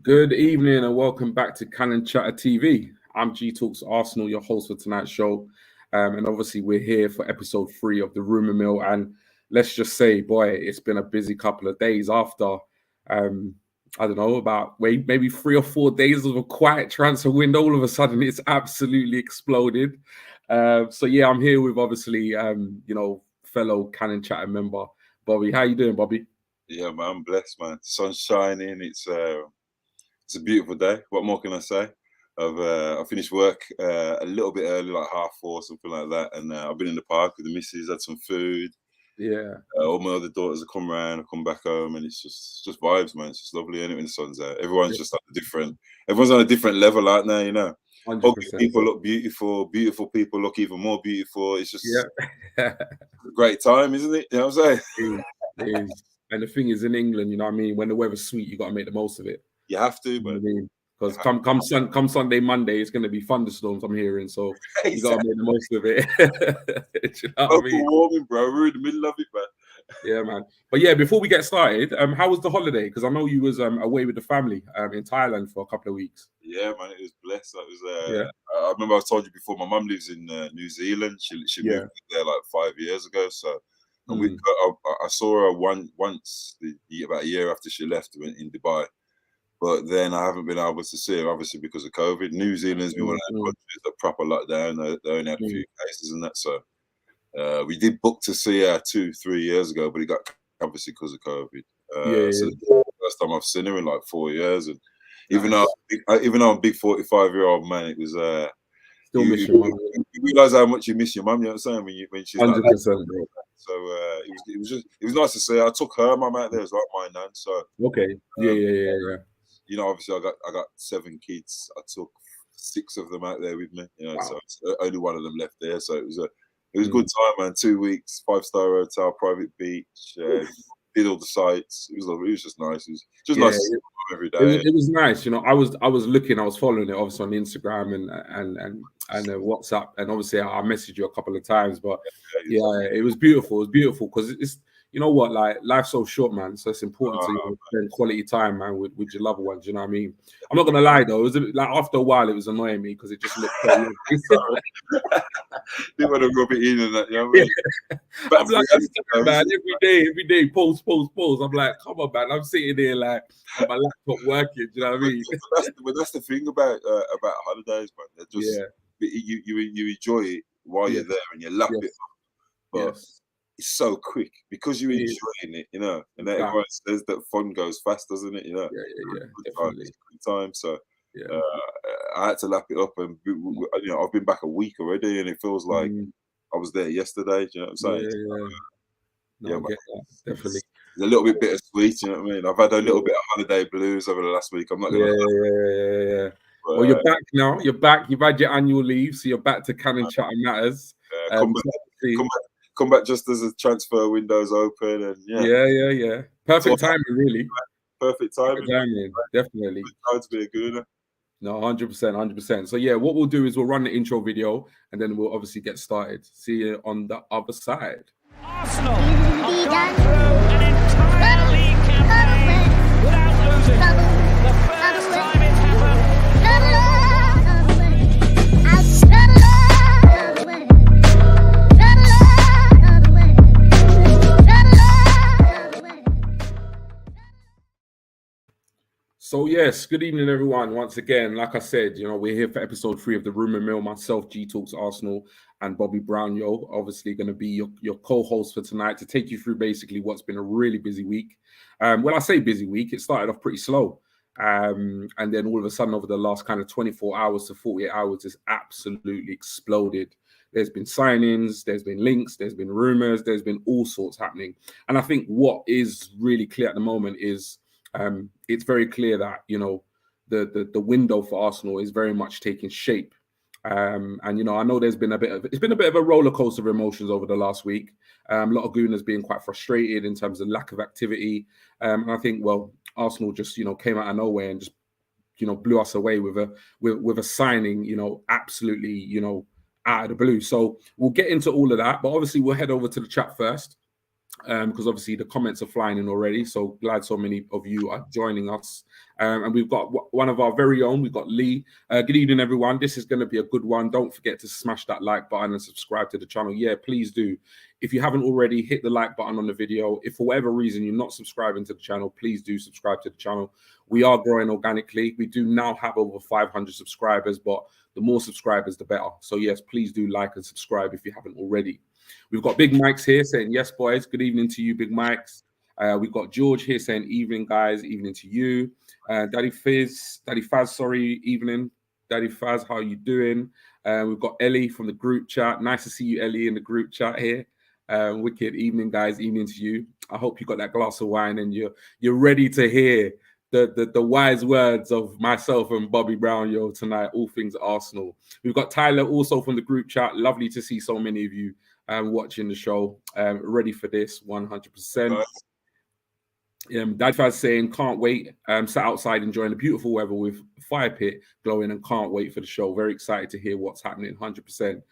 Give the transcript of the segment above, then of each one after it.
Good evening and welcome back to Cannon Chatter TV. I'm G Talks Arsenal, your host for tonight's show. And obviously we're here for episode 3 of the Rumour Mill. And let's just say, boy, it's been a busy couple of days after, I don't know, about maybe 3 or 4 days of a quiet transfer window. All of a sudden, it's absolutely exploded. So yeah, I'm here with obviously, fellow Cannon Chatter member, Bobby. How you doing, Bobby? Yeah, man, I'm blessed, man. Sun's shining. It's a beautiful day. What more can I say? I finished work a little bit early, like 4:30, something like that, and I've been in the park with the missus, had some food. Yeah. All my other daughters have come round. I come back home, and it's just vibes, man. It's just lovely, and when the sun's out, everyone's just everyone's on a different level, aren't they? You know, 100%. ugly people look beautiful. Beautiful people look even more beautiful. It's just a great time, isn't it? You know what I'm saying? It is. And the thing is, in England, you know what I mean, when the weather's sweet, you got to make the most of it. You have to, but because come Sunday, Monday, it's going to be thunderstorms. I'm hearing, so you got to make the most of it. You know what I mean? Warming, bro. We're in the middle of it, man. Yeah, man. But yeah, before we get started, how was the holiday? Because I know you was away with the family in Thailand for a couple of weeks. Yeah, man, it was blessed. I remember I told you before. My mum lives in New Zealand. She moved there like 5 years ago. So. And I saw her once about a year after she left in Dubai, but then I haven't been able to see her, obviously because of COVID. New Zealand's been one of the countries that proper lockdown. They only had a few cases and that. So we did book to see her 2-3 years ago, but it got obviously because of COVID. So the first time I've seen her in like 4 years, and even though I'm a big 45-year-old man, it was still miss your mum. You realize how much you miss your mum. You know what I'm saying when she's 100%. Like, so it was nice to see. I took her mum out there as well, my nan. So okay, yeah. You know, obviously I got 7 kids. I took 6 of them out there with me. You know, so only one of them left there. So it was a good time, man. 2 weeks, 5-star hotel, private beach. Did all the sites. It was just nice. It was just nice to see every day. It was nice, you know. I was looking, I was following it obviously on Instagram and WhatsApp, and obviously I messaged you a couple of times, but it was beautiful. It was beautiful because it's, you know what, like life's so short, man. So it's important to spend quality time, man, with your loved ones. You know what I mean? I'm not gonna lie though, it was like after a while it was annoying me because it just looked so didn't want to rub it in and that, you know what I mean? But I'm like, man, every day, post. I'm like, come on, man. I'm sitting there like on my laptop working. Do you know what I mean? But that's the thing about holidays, man. They're just you enjoy it while you're there and you lap it up. But it's so quick because you're enjoying it, you know. And everyone says that fun goes fast, doesn't it? You know. Definitely. Good time. So I had to lap it up, and you know, I've been back a week already, and it feels like I was there yesterday. Do you know what I'm saying? Definitely. It's a little bit bittersweet, you know what I mean? I've had a little bit of holiday blues over the last week. I'm not gonna lie. But, well, you're back now. You're back. You've had your annual leave, so you're back to Cannon Chatter Matters. Come back just as the transfer window's open, and perfect timing, really. Perfect timing, definitely. Time to be a gooner. No, 100%. So yeah, what we'll do is we'll run the intro video, and then we'll obviously get started. See you on the other side. Arsenal have gone through an entire league campaign without losing. The first time it's happened. So yes, good evening everyone. Once again, like I said, you know, we're here for episode 3 of the Rumour Mill. Myself, G Talks Arsenal, and Bobby Brown, obviously going to be your co-host for tonight to take you through basically what's been a really busy week. When I say busy week, it started off pretty slow. And then all of a sudden over the last kind of 24 hours to 48 hours, it's absolutely exploded. There's been signings, there's been links, there's been rumors, there's been all sorts happening. And I think what is really clear at the moment is it's very clear that, you know, the window for Arsenal is very much taking shape. And, you know, I know it's been a bit of a roller coaster of emotions over the last week. A lot of Gooners being quite frustrated in terms of lack of activity. And I think, well, Arsenal just, you know, came out of nowhere and just, you know, blew us away with a signing, you know, absolutely, you know, out of the blue. So we'll get into all of that, but obviously we'll head over to the chat first. Because obviously the comments are flying in already. So glad so many of you are joining us And we've got one of our very own. We've got Lee. Good evening, everyone. This is going to be a good one. Don't forget to smash that like button and subscribe to the channel. Yeah, please do. If you haven't already, hit the like button on the video. If for whatever reason you're not subscribing to the channel, please do subscribe to the channel. We are growing organically. We do now have over 500 subscribers, but the more subscribers, the better. So yes, please do like and subscribe if you haven't already. We've got Big Mike's here saying, yes, boys. Good evening to you, Big Mike's. We've got George here saying, evening, guys. Evening to you. Daddy Faz, sorry, evening. Daddy Faz, how are you doing? We've got Ellie from the group chat. Nice to see you, Ellie, in the group chat here. Wicked evening, guys. Evening to you. I hope you got that glass of wine and you're ready to hear the wise words of myself and Bobby Brown, tonight. All things Arsenal. We've got Tyler also from the group chat. Lovely to see so many of you watching the show. Ready for this 100%. Dad Faz saying, can't wait. Sat outside enjoying the beautiful weather with fire pit glowing and can't wait for the show. Very excited to hear what's happening, 100%.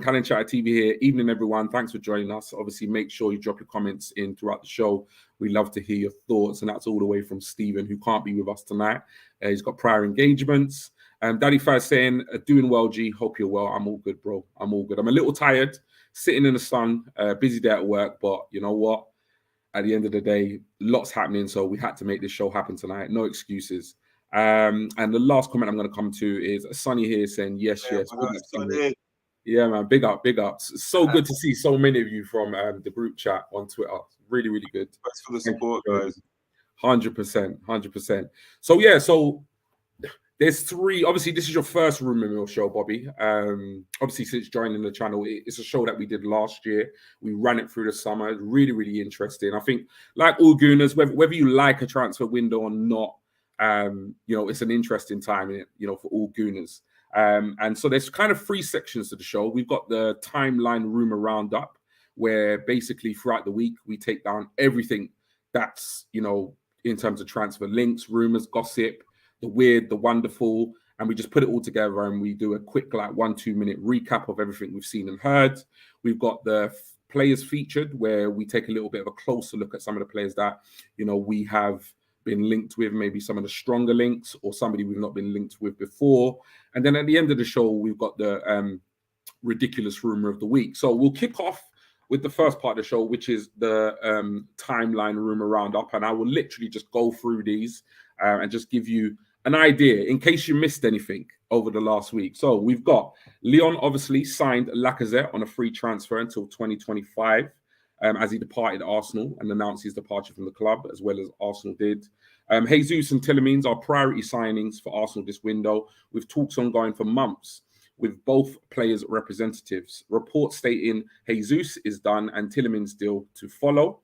Cannon Chatter TV here. Evening, everyone. Thanks for joining us. Obviously, make sure you drop your comments in throughout the show. We love to hear your thoughts, and that's all the way from Stephen, who can't be with us tonight. He's got prior engagements. Daddy Faz saying, doing well, G. Hope you're well. I'm all good, bro. I'm all good. I'm a little tired, sitting in the sun, busy day at work, but you know what? At the end of the day, lots happening, so we had to make this show happen tonight. No excuses. And the last comment I'm going to come to is Sonny here saying, yes. Yeah, man, big up. It's so good to see so many of you from the group chat on Twitter. Really, really good. Thanks for the support, guys. 100%. So, yeah, there's three. Obviously, this is your first Rumour Mill show, Bobby. Obviously, since joining the channel, it's a show that we did last year. We ran it through the summer. It's really, really interesting. I think, like all Gooners, whether you like a transfer window or not, it's an interesting time, for all Gooners. And so there's kind of three sections to the show. We've got the Time Line Rumour Roundup, where basically throughout the week we take down everything that's, in terms of transfer links, rumors, gossip, the weird, the wonderful, and we just put it all together and we do a quick 1-2 minute recap of everything we've seen and heard. We've got the players featured, where we take a little bit of a closer look at some of the players that we have been linked with, maybe some of the stronger links or somebody we've not been linked with before. And then at the end of the show, we've got the ridiculous rumor of the week. So we'll kick off with the first part of the show, which is the Timeline Rumour Roundup, and I will literally just go through these and just give you an idea in case you missed anything over the last week. So we've got Leon obviously signed Lacazette on a free transfer until 2025 as he departed Arsenal and announced his departure from the club, as well as Arsenal did. Jesus and Tielemans are priority signings for Arsenal this window, with talks ongoing for months with both players' representatives. Reports stating Jesus is done and Tielemans deal to follow.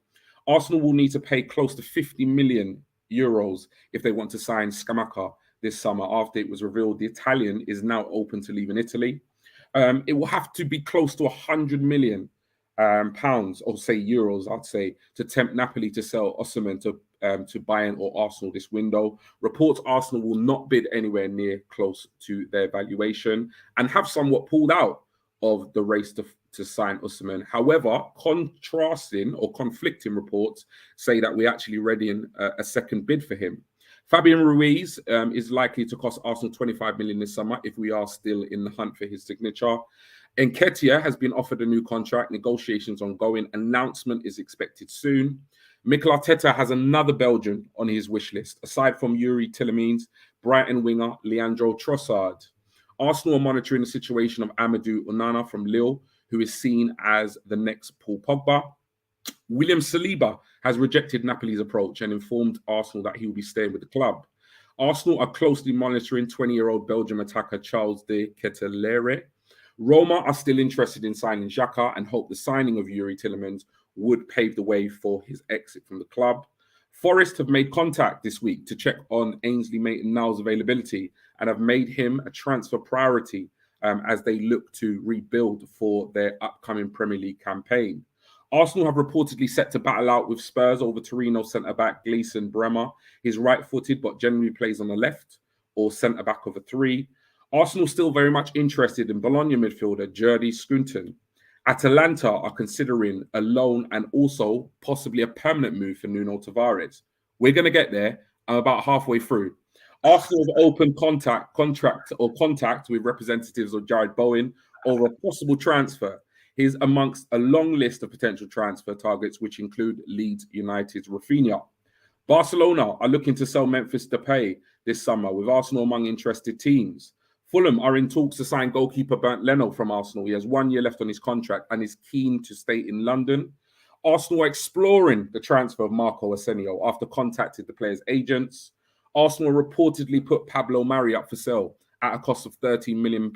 Arsenal will need to pay close to 50 million euros if they want to sign Scamacca this summer, after it was revealed the Italian is now open to leaving Italy. It will have to be close to 100 million pounds, or say euros, I'd say, to tempt Napoli to sell Osimhen to Bayern or Arsenal this window. Reports Arsenal will not bid anywhere near close to their valuation and have somewhat pulled out of the race to sign Osimhen. However, contrasting or conflicting reports say that we're actually readying a second bid for him. Fabian Ruiz is likely to cost Arsenal 25 million this summer if we are still in the hunt for his signature. Nketiah has been offered a new contract. Negotiations ongoing. Announcement is expected soon. Mikel Arteta has another Belgian on his wish list, aside from Yuri Tielemans, Brighton winger Leandro Trossard. Arsenal are monitoring the situation of Amadou Onana from Lille, who is seen as the next Paul Pogba. William Saliba has rejected Napoli's approach and informed Arsenal that he will be staying with the club. Arsenal are closely monitoring 20-year-old Belgium attacker Charles de Ketelaere. Roma are still interested in signing Xhaka and hope the signing of Yuri Tielemans would pave the way for his exit from the club. Forest have made contact this week to check on Ainsley Maitland-Niles' availability and have made him a transfer priority as they look to rebuild for their upcoming Premier League campaign. Arsenal have reportedly set to battle out with Spurs over Torino centre-back Gleison Bremer. He's right-footed but generally plays on the left or centre-back of a three. Arsenal still very much interested in Bologna midfielder Jordi Scunton. Atalanta are considering a loan and also possibly a permanent move for Nuno Tavares. We're going to get there. I'm about halfway through. Arsenal have opened contact with representatives of Jared Bowen over a possible transfer. He's amongst a long list of potential transfer targets, which include Leeds United's Rafinha. Barcelona are looking to sell Memphis Depay this summer, with Arsenal among interested teams. Fulham are in talks to sign goalkeeper Bernd Leno from Arsenal. He has 1 year left on his contract and is keen to stay in London. Arsenal are exploring the transfer of Marco Asensio after contacting the player's agents. Arsenal reportedly put Pablo Mari up for sale at a cost of £13 million.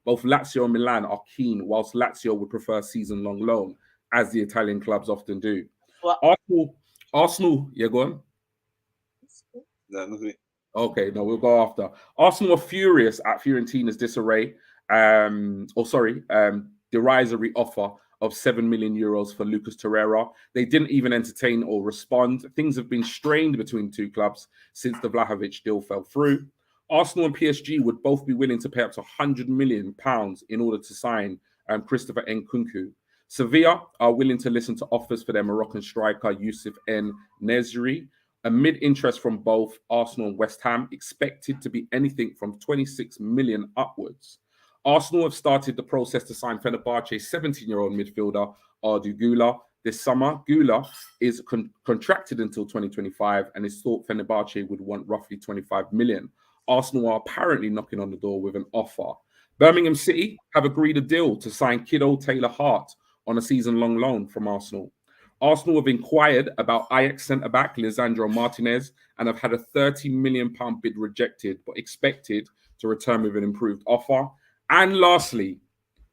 Both Lazio and Milan are keen, whilst Lazio would prefer season-long loan, as the Italian clubs often do. Arsenal, yeah, go on. No, nothing. Okay, no, we'll go after. Arsenal are furious at Fiorentina's derisory offer of €7 million for Lucas Torreira. They didn't even entertain or respond. Things have been strained between the two clubs since the Vlahovic deal fell through. Arsenal and PSG would both be willing to pay up to £100 million in order to sign Christopher Nkunku. Sevilla are willing to listen to offers for their Moroccan striker Youssef N. Nesri. Amid interest from both Arsenal and West Ham, expected to be anything from 26 million upwards. Arsenal have started the process to sign Fenerbahce's 17-year-old midfielder Ardu Güler this summer. Güler is contracted until 2025 and it's thought Fenerbahce would want roughly 25 million. Arsenal are apparently knocking on the door with an offer. Birmingham City have agreed a deal to sign kiddo Taylor Hart on a season-long loan from Arsenal. Arsenal have inquired about Ajax centre-back Lisandro Martinez and have had a £30 million bid rejected, but expected to return with an improved offer. And lastly,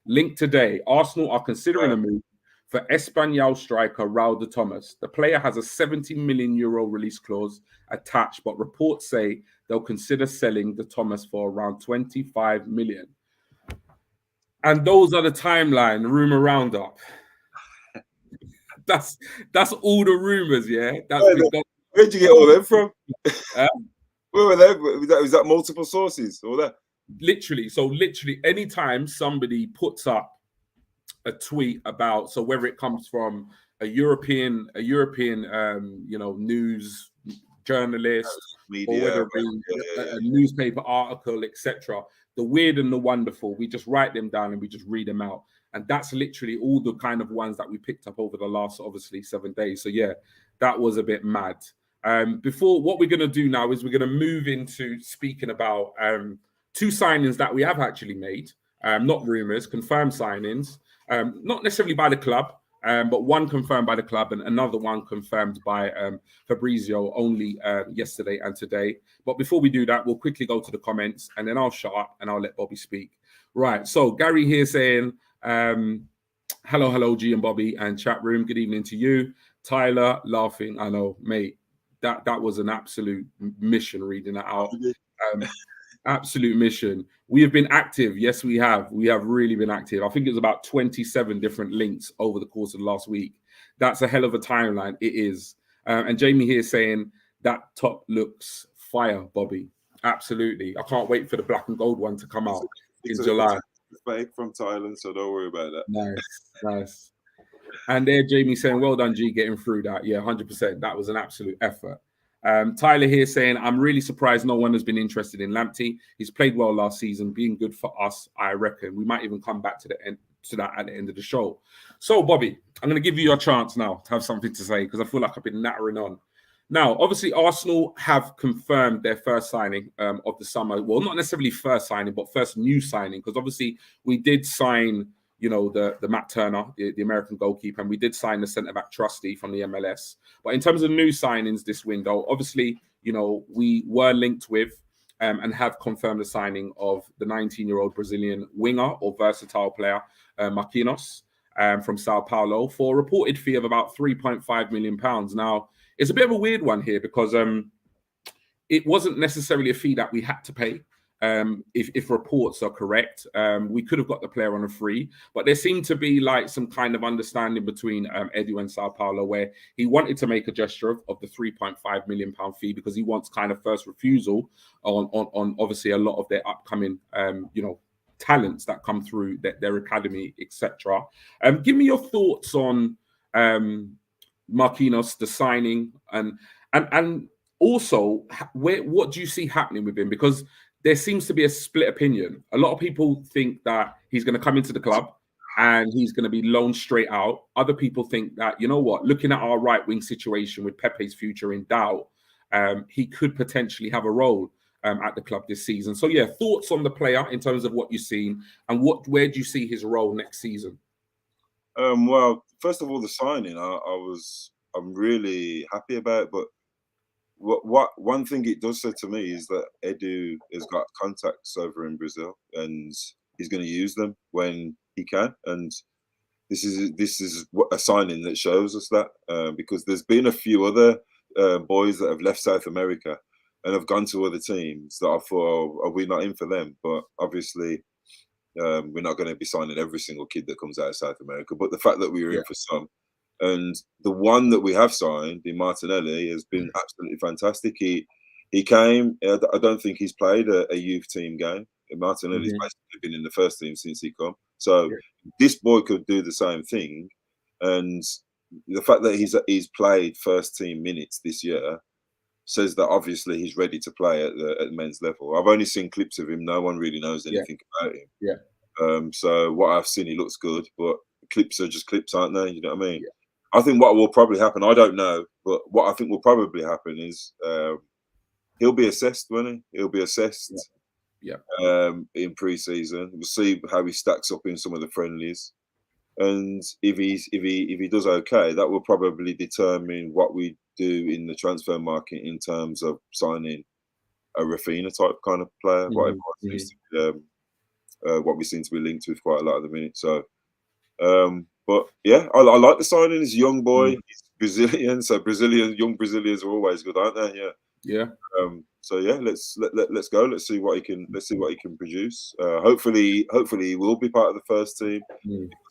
linked today, Arsenal are considering a move for Espanyol striker Raul de Thomas. The player has a €70 million release clause attached, but reports say they'll consider selling de Thomas for around 25 million. And those are the timeline rumour roundup. That's all the rumours, yeah. Where'd you get all them from? Where were they? Was that multiple sources or that? Literally, anytime somebody puts up a tweet about, so whether it comes from a European news journalist, media, or whether it be a newspaper article, etc. The weird and the wonderful, we just write them down and we just read them out. And that's literally all the kind of ones that we picked up over the last, obviously, 7 days. So yeah, that was a bit mad. Before, what we're going to do now is we're going to move into speaking about two signings that we have actually made, not rumours, confirmed signings, not necessarily by the club, but one confirmed by the club and another one confirmed by Fabrizio only yesterday and today. But before we do that, we'll quickly go to the comments and then I'll shut up and I'll let Bobby speak. Right, so Gary here saying, hello, G and Bobby and chat room. Good evening to you. Tyler laughing. I know, mate, that was an absolute mission reading that out. Absolute mission. We have been active. Yes, we have. We have really been active. I think it's about 27 different links over the course of the last week. That's a hell of a timeline. It is. And Jamie here saying that top looks fire, Bobby. Absolutely. I can't wait for the black and gold one to come out in July. Fake from Thailand, so don't worry about that. Nice. And there, Jamie saying, well done, G, getting through that. Yeah, 100%. That was an absolute effort. Tyler here saying, I'm really surprised no one has been interested in Lamptey. He's played well last season, being good for us, I reckon. We might even come back to that at the end of the show. So, Bobby, I'm going to give you your chance now to have something to say because I feel like I've been nattering on. Now, obviously, Arsenal have confirmed their first signing of the summer. Well, not necessarily first signing, but first new signing, because obviously we did sign, the Matt Turner, the American goalkeeper, and we did sign the centre-back trustee from the MLS. But in terms of new signings this window, obviously, we were linked with and have confirmed the signing of the 19-year-old Brazilian winger or versatile player, Marquinhos, from Sao Paulo for a reported fee of about £3.5 million. Now, it's a bit of a weird one here because it wasn't necessarily a fee that we had to pay. If reports are correct, we could have got the player on a free, but there seemed to be like some kind of understanding between Edu and Sao Paulo where he wanted to make a gesture of the £3.5 million fee because he wants kind of first refusal on obviously a lot of their upcoming talents that come through their academy, etc. Give me your thoughts on Marquinhos, the signing, and also, what do you see happening with him? Because there seems to be a split opinion. A lot of people think that he's going to come into the club and he's going to be loaned straight out. Other people think that, you know what, looking at our right wing situation with Pepe's future in doubt, he could potentially have a role at the club this season. So yeah, thoughts on the player in terms of what you've seen, and where do you see his role next season? Well, first of all, the signing, I'm really happy about. But what one thing it does say to me is that Edu has got contacts over in Brazil, and he's going to use them when he can. And this is a signing that shows us that, because there's been a few other boys that have left South America and have gone to other teams that I thought, are we not in for them? But obviously, we're not going to be signing every single kid that comes out of South America. But the fact that we were in for some, and the one that we have signed, in Martinelli, has been absolutely fantastic. He came. I don't think he's played a youth team game. Martinelli's basically been in the first team since he come. So this boy could do the same thing, and the fact that he's played first team minutes this year says that obviously he's ready to play at the men's level. I've only seen clips of him. No one really knows anything about him. So what I've seen, he looks good, but clips are just clips, aren't they? You know what I mean? I think what will probably happen, I don't know, but what I think will probably happen is he'll be assessed, won't he? He'll be assessed in pre-season. We'll see how he stacks up in some of the friendlies. And if he does okay, that will probably determine what we do in the transfer market in terms of signing a Rafinha type kind of player, what we seem to be linked with quite a lot at the minute. So, but yeah, I like the signing. He's a young boy. He's Brazilian, so young Brazilians are always good, aren't they? Yeah. So yeah, let's go. Let's see what he can produce. Hopefully he will be part of the first team.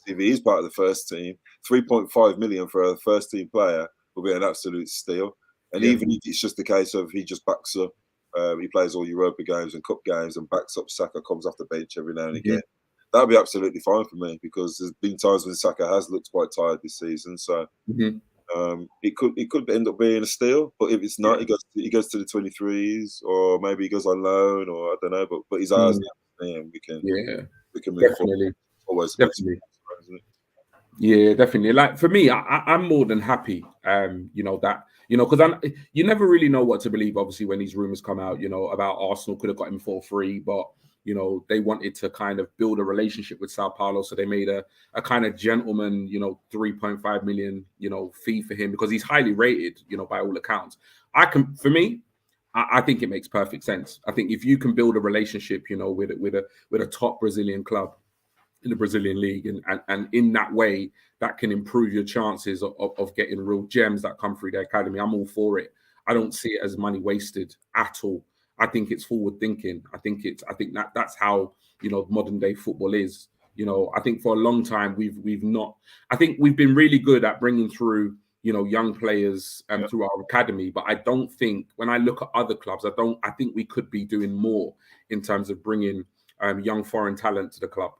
If he is part of the first team, 3.5 million for a first team player will be an absolute steal. And even if it's just a case of he just backs up, he plays all Europa games and Cup games and backs up Saka, comes off the bench every now and again. That'd be absolutely fine for me, because there's been times when Saka has looked quite tired this season. So it could end up being a steal. But if it's not, he goes to the 23s, or maybe he goes on loan, or I don't know. But he's ours now, and we can move definitely forward. Always definitely. Yeah, definitely. Like for me, I'm more than happy. Because you never really know what to believe. Obviously, when these rumors come out, about Arsenal could have got him for free, but they wanted to kind of build a relationship with Sao Paulo, so they made a kind of gentleman, 3.5 million, fee for him, because he's highly rated, by all accounts. I think it makes perfect sense. I think if you can build a relationship, with a top Brazilian club in the Brazilian league, and in that way that can improve your chances of getting real gems that come through the academy, I'm all for it. I don't see it as money wasted at all. I think it's forward thinking. I think that's how modern day football is. I think for a long time we've not. I think we've been really good at bringing through young players through our academy, but I don't think, when I look at other clubs, I think we could be doing more in terms of bringing young foreign talent to the club.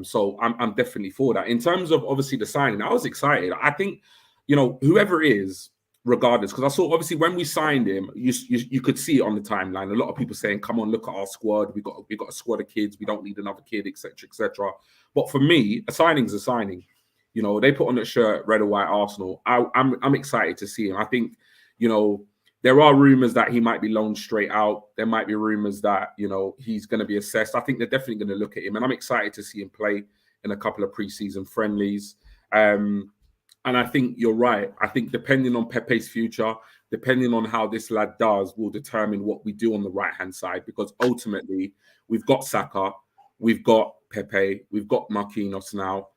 So I'm definitely for that. In terms of obviously the signing, I was excited. I think whoever it is, regardless, because I saw obviously when we signed him, you could see it on the timeline. A lot of people saying, "Come on, look at our squad. We got a squad of kids. We don't need another kid, etc., etc." But for me, a signing's a signing. They put on that shirt, red or white Arsenal. I'm excited to see him. I think there are rumors that he might be loaned straight out. There might be rumors that he's going to be assessed. I think they're definitely going to look at him, and I'm excited to see him play in a couple of preseason friendlies. And I think you're right. I think depending on Pepe's future, depending on how this lad does, will determine what we do on the right-hand side. Because ultimately, we've got Saka, we've got Pepe, we've got Marquinhos now.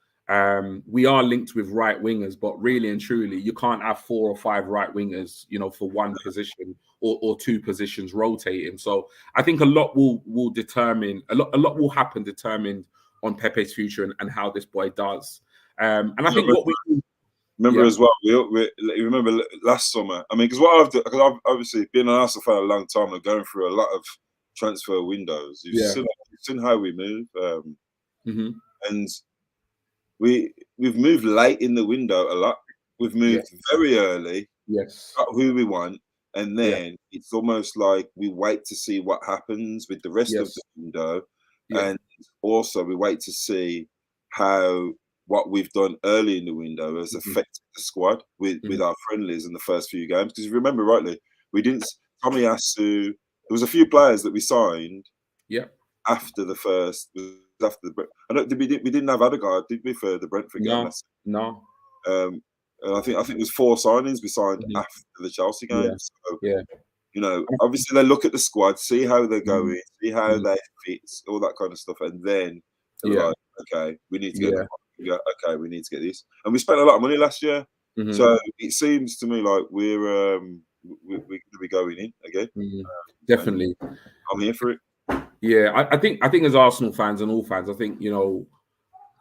We are linked with right wingers, but really and truly, you can't have 4 or 5 right wingers, for one position or 2 positions rotating. So I think a lot will determine, a lot will happen determined on Pepe's future and how this boy does. And I think what we remember as well, we remember last summer. I mean, because I've obviously been an Arsenal fan a long time and going through a lot of transfer windows. You've seen how we move, and we've moved late in the window a lot. We've moved very early. Yes, Got who we want, and then it's almost like we wait to see what happens with the rest of the window, and also we wait to see how what we've done early in the window has affected the squad with our friendlies in the first few games. Because if you remember rightly, we didn't. Tommy Asu, there was a few players that we signed. After the first, after the, I don't. We didn't have Odegaard, did we, for the Brentford game? No. I think it was 4 signings we signed after the Chelsea game. So, you know, obviously they look at the squad, see how they're going, see how they fit, all that kind of stuff, and then they're like, okay, we need to get them. Okay, we need to get this, and we spent a lot of money last year. So it seems to me like we're going to be going in again. Definitely, I'm here for it. Yeah, I think as Arsenal fans and all fans, I think, you know,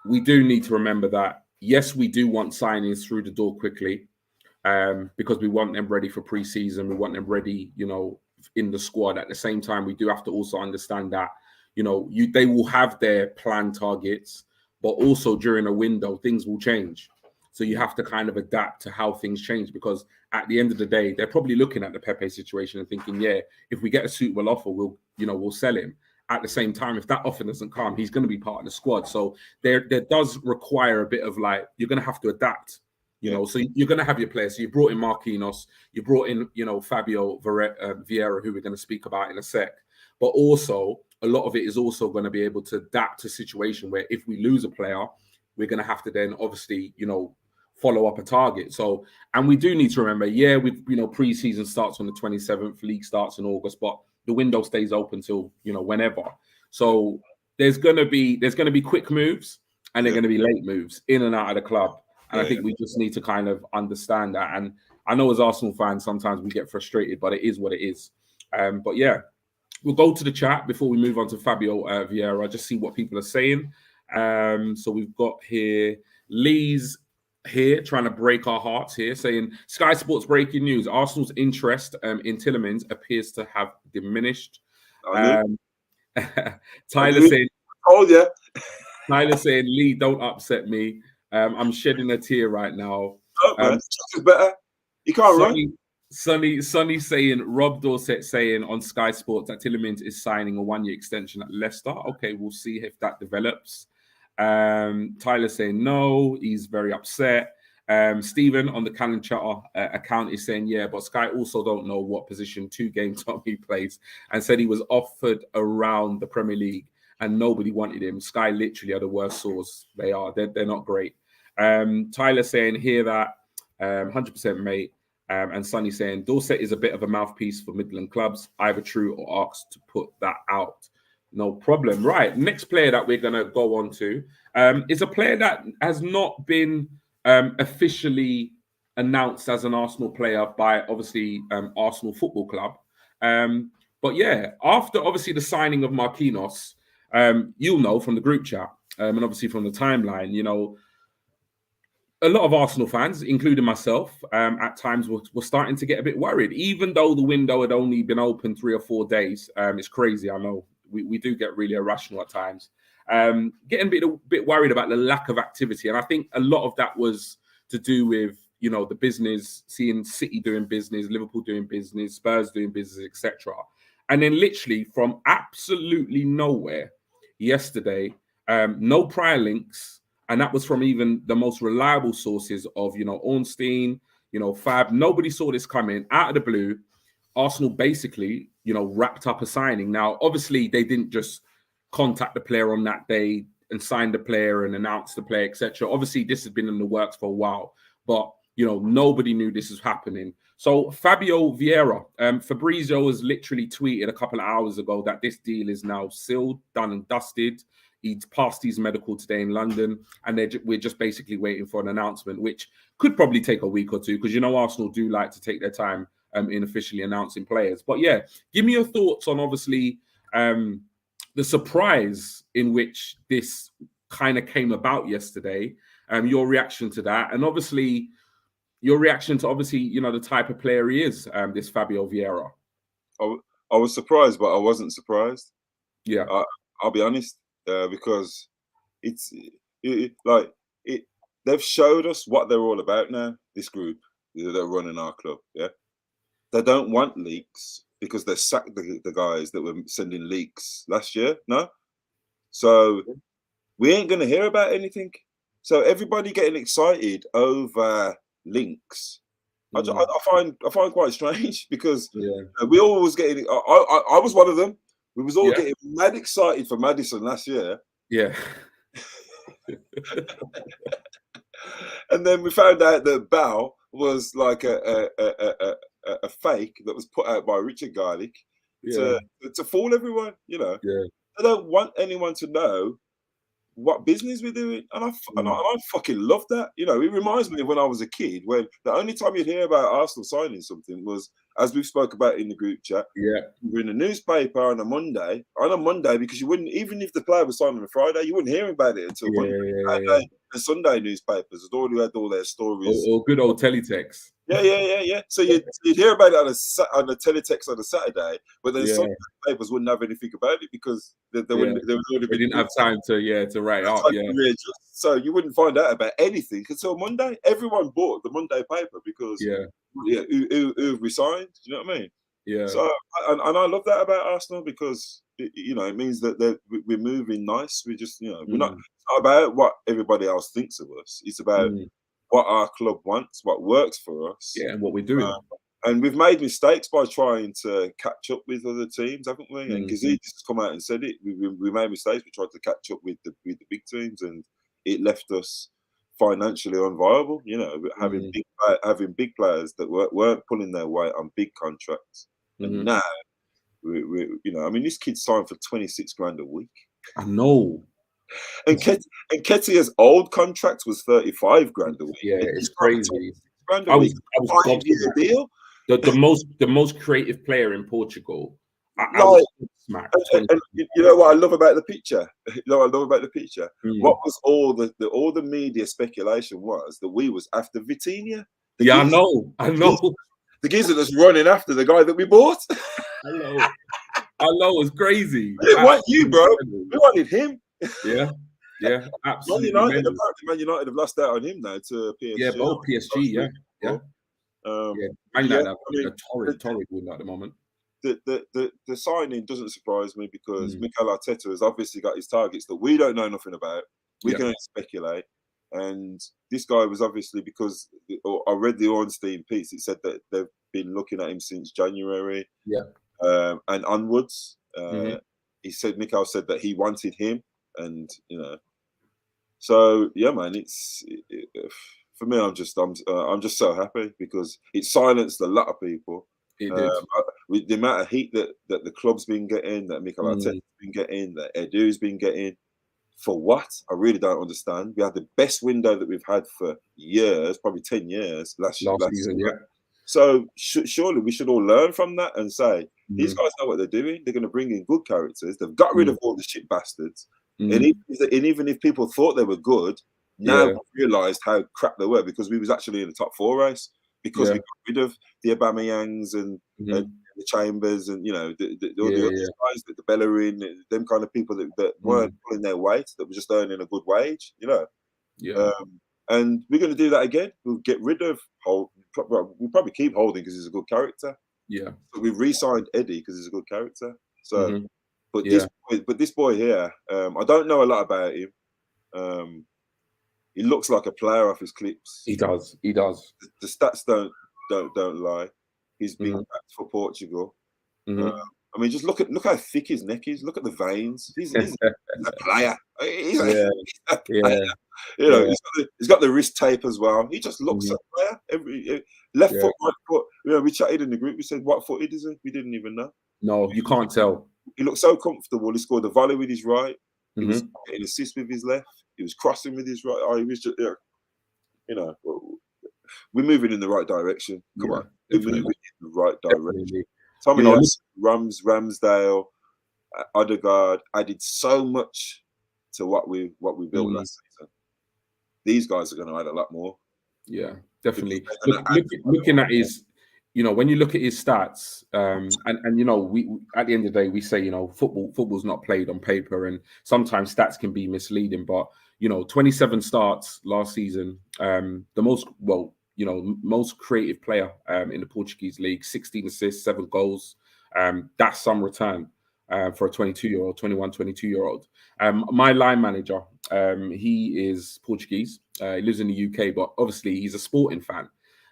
we do need to remember that, yes, we do want signings through the door quickly, because we want them ready for pre-season. We want them ready, you know, in the squad. At the same time, we do have to also understand that, you know, they will have their planned targets, but also during a window, things will change. So you have to kind of adapt to how things change, because at the end of the day, they're probably looking at the Pepe situation and thinking, yeah, if we get a suitable offer, we'll sell him. At the same time, if that offer doesn't come, he's going to be part of the squad. So there does require a bit of, like, you're going to have to adapt, you know. So you're going to have your players. So you brought in Marquinhos, you brought in, you know, Fabio Vieira, who we're going to speak about in a sec. But also, a lot of it is also going to be able to adapt to a situation where if we lose a player, we're going to have to then obviously, you know, follow up a target. So, and we do need to remember, pre-season starts on the 27th, league starts in August, but the window stays open till, you know, whenever. So there's gonna be quick moves and they're gonna be late moves in and out of the club. And I think we just need to kind of understand that. And I know as Arsenal fans, sometimes we get frustrated, but it is what it is. But yeah, we'll go to the chat before we move on to Fabio Vieira, just see what people are saying. So we've got here Lee's here trying to break our hearts here, saying Sky Sports breaking news: Arsenal's interest in Tielemans appears to have diminished. Tyler saying, "Oh yeah." Tyler saying, "Lee, don't upset me. I'm shedding a tear right now." Oh, man. Better. You can't run. Sonny saying, Rob Dorset saying on Sky Sports that Tielemans is signing a 1-year extension at Leicester. Okay, we'll see if that develops. Tyler saying no, he's very upset. Stephen on the Cannon Chatter account is saying, yeah, but Sky also don't know what position 2-game Tommy plays, and said he was offered around the Premier League and nobody wanted him. Sky literally are the worst source. They are. They're not great. Tyler saying, hear that, 100% mate. And Sonny saying, Dorset is a bit of a mouthpiece for Midland clubs, either true or asked to put that out. No problem. Right. Next player that we're going to go on to is a player that has not been officially announced as an Arsenal player by, obviously, Arsenal Football Club. But yeah, after, obviously, the signing of Marquinhos, you'll know from the group chat and obviously from the timeline, you know, a lot of Arsenal fans, including myself, at times were starting to get a bit worried, even though the window had only been open 3 or 4 days. It's crazy, I know. We do get really irrational at times. Getting a bit worried about the lack of activity. And I think a lot of that was to do with, you know, the business, seeing City doing business, Liverpool doing business, Spurs doing business, etc. And then literally from absolutely nowhere yesterday, no prior links. And that was from even the most reliable sources of, you know, Ornstein, you know, Fab. Nobody saw this coming. Out of the blue, Arsenal basically, you know, wrapped up a signing. Now, obviously, they didn't just contact the player on that day and sign the player and announce the player, etc. Obviously, this has been in the works for a while, but, you know, nobody knew this was happening. So Fabio Vieira, Fabrizio has literally tweeted a couple of hours ago that this deal is now sealed, done and dusted. He's passed his medical today in London, and we're just basically waiting for an announcement, which could probably take a week or two, because, you know, Arsenal do like to take their time in officially announcing players. But yeah, give me your thoughts on, obviously, the surprise in which this kind of came about yesterday, your reaction to that, and obviously your reaction to, obviously, you know, the type of player he is, this Fabio Vieira. I was surprised, but I wasn't surprised. Yeah. I'll be honest. Because they've showed us what they're all about now. This group that are running our club, yeah. they don't want leaks because they sacked the guys that were sending leaks last year. No, so we ain't going to hear about anything. So everybody getting excited over links, I find quite strange because we always getting. I was one of them. We was all getting mad excited for Maddison last year. Yeah. And then we found out that Bow was like a fake that was put out by Richard Garlick to fool everyone. You know, I don't want anyone to know what business we're doing, and I fucking love that. You know, it reminds me of when I was a kid, when the only time you'd hear about Arsenal signing something was, as we spoke about in the group chat, we're in the newspaper on a Monday, because you wouldn't, even if the player was signed on a Friday, you wouldn't hear about it until Monday. The Sunday newspapers had already had all their stories, or good old teletext. Yeah. So you'd hear about it on the teletext on a Saturday, but then some papers wouldn't have anything about it because they didn't have time to write up. So you wouldn't find out about anything until Monday. Everyone bought the Monday paper because who resigned? Do you know what I mean? Yeah. So and I love that about Arsenal because it means that we're moving nice. We just we're not. It's not about what everybody else thinks of us. It's about what our club wants, what works for us. Yeah, and what we're doing. And we've made mistakes by trying to catch up with other teams, haven't we? And Gazidis has come out and said it. We made mistakes. We tried to catch up with the big teams, and it left us financially unviable. You know, having big players that weren't pulling their weight on big contracts. And now, this kid signed for 26 grand a week. I know. And Nketiah's old contract was 35 grand a week. Yeah, it's crazy. I was 5-year deal. The most creative player in Portugal. And you know what I love about the picture? What was all the media speculation was that we was after Vitinha. I know. The geezer that's running after the guy that we bought. I know. It's crazy. We didn't want you, bro. We wanted him. Yeah, absolutely. Man United have lost out on him now to PSG. Yeah, both PSG. Man United have a torrid win at the moment. The signing doesn't surprise me because Mikel Arteta has obviously got his targets that we don't know nothing about. We can only speculate. And this guy was obviously, because I read the Ornstein piece, it said that they've been looking at him since January and onwards. Mikel said that he wanted him, and so man, it's for me. I'm just so happy because it silenced a lot of people. It did. With the amount of heat that the club's been getting, that Mikel Arteta's been getting, that Edu's been getting. For what? I really don't understand. We had the best window that we've had for years, probably 10 years last season. So surely we should all learn from that and say, these guys know what they're doing. They're going to bring in good characters. They've got rid of all the shit bastards. And even if people thought they were good, now we realised how crap they were because we was actually in the top 4 race because we got rid of the Aubameyangs and the Chambers and all the other guys, the Bellerin, them kind of people that weren't pulling their weight, that were just earning a good wage, and we're going to do that again. We'll get rid of Holding. We'll probably keep Holding because he's a good character. Yeah, but we've re-signed Eddie because he's a good character. So, but this boy here, I don't know a lot about him. He looks like a player off his clips. He does. The stats don't lie. He's been backed for Portugal. Just look how thick his neck is. Look at the veins. He's a player. He's a player. He's got the wrist tape as well. He just looks like a player. Left foot, right foot. We chatted in the group. We said, what footed is he? We didn't even know. No, you can't tell. He looked so comfortable. He scored a volley with his right. He was getting assists with his left. He was crossing with his right. He was just, we're moving in the right direction. Come on. We're moving in the right direction. Tommy Ramsdale, Odegaard added so much to what we built last season. These guys are going to add a lot more. Yeah, definitely. Looking at his, when you look at his stats, we at the end of the day we say, football's not played on paper, and sometimes stats can be misleading. But 27 starts last season, the most most creative player in the Portuguese league. 16 assists, 7 goals. That's some return for a 22-year-old, 21, 22-year-old. My line manager, he is Portuguese. He lives in the UK, but obviously he's a Sporting fan.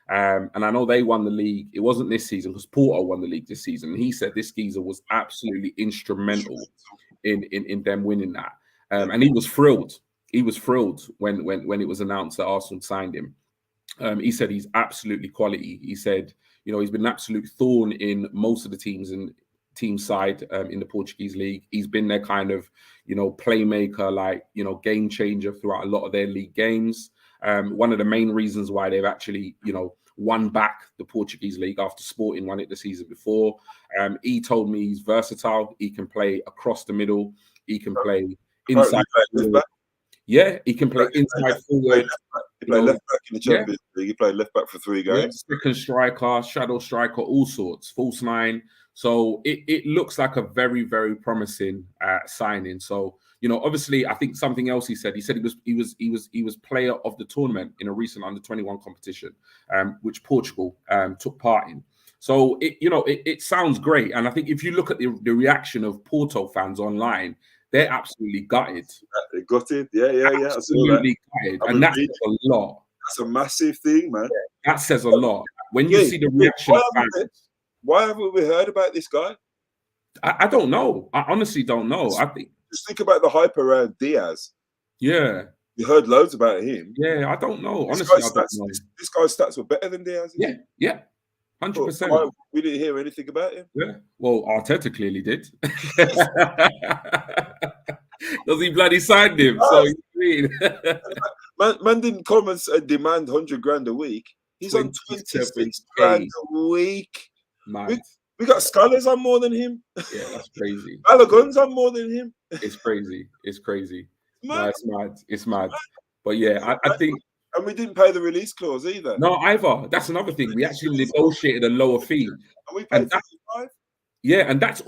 And I know they won the league. It wasn't this season because Porto won the league this season. And he said this geezer was absolutely instrumental in them winning that. And he was thrilled. He was thrilled when it was announced that Arsenal signed him. He said he's absolutely quality. He said, he's been an absolute thorn in most of the teams and team side in the Portuguese league. He's been their kind of, playmaker, game changer throughout a lot of their league games. One of the main reasons why they've actually, won back the Portuguese league after Sporting won it the season before. He told me he's versatile. He can play across the middle. He can play inside. Yeah, he can play inside forward. He played left back in the Champions League. He played left back for 3 games. Second striker, shadow striker, all sorts, false 9. So it looks like a very, very promising signing. So obviously, I think something else he said he was player of the tournament in a recent under-21 competition, which Portugal took part in. So it sounds great, and I think if you look at the reaction of Porto fans online, they're absolutely gutted. They gutted, yeah. Absolutely gutted, and that says a lot. That's a massive thing, man. That says a lot. When you see the reaction of fans. Why haven't we heard about this guy? I don't know. I honestly don't know. Just think about the hype around Diaz. Yeah. You heard loads about him. Yeah, I don't know. Honestly, I don't know. This guy's stats were better than Diaz. Yeah. 100%. We didn't hear anything about him. Yeah. Well, Arteta clearly did. Because he bloody signed him. So man didn't come and demand 100 grand a week. He's on 26 grand a week. We got scholars on more than him. Yeah, that's crazy. Balogun's on more than him. It's crazy. No, it's mad. But yeah, I think. And we didn't pay the release clause either. No, either. That's another thing. We actually negotiated a lower fee. And we paid 55? Yeah, and that's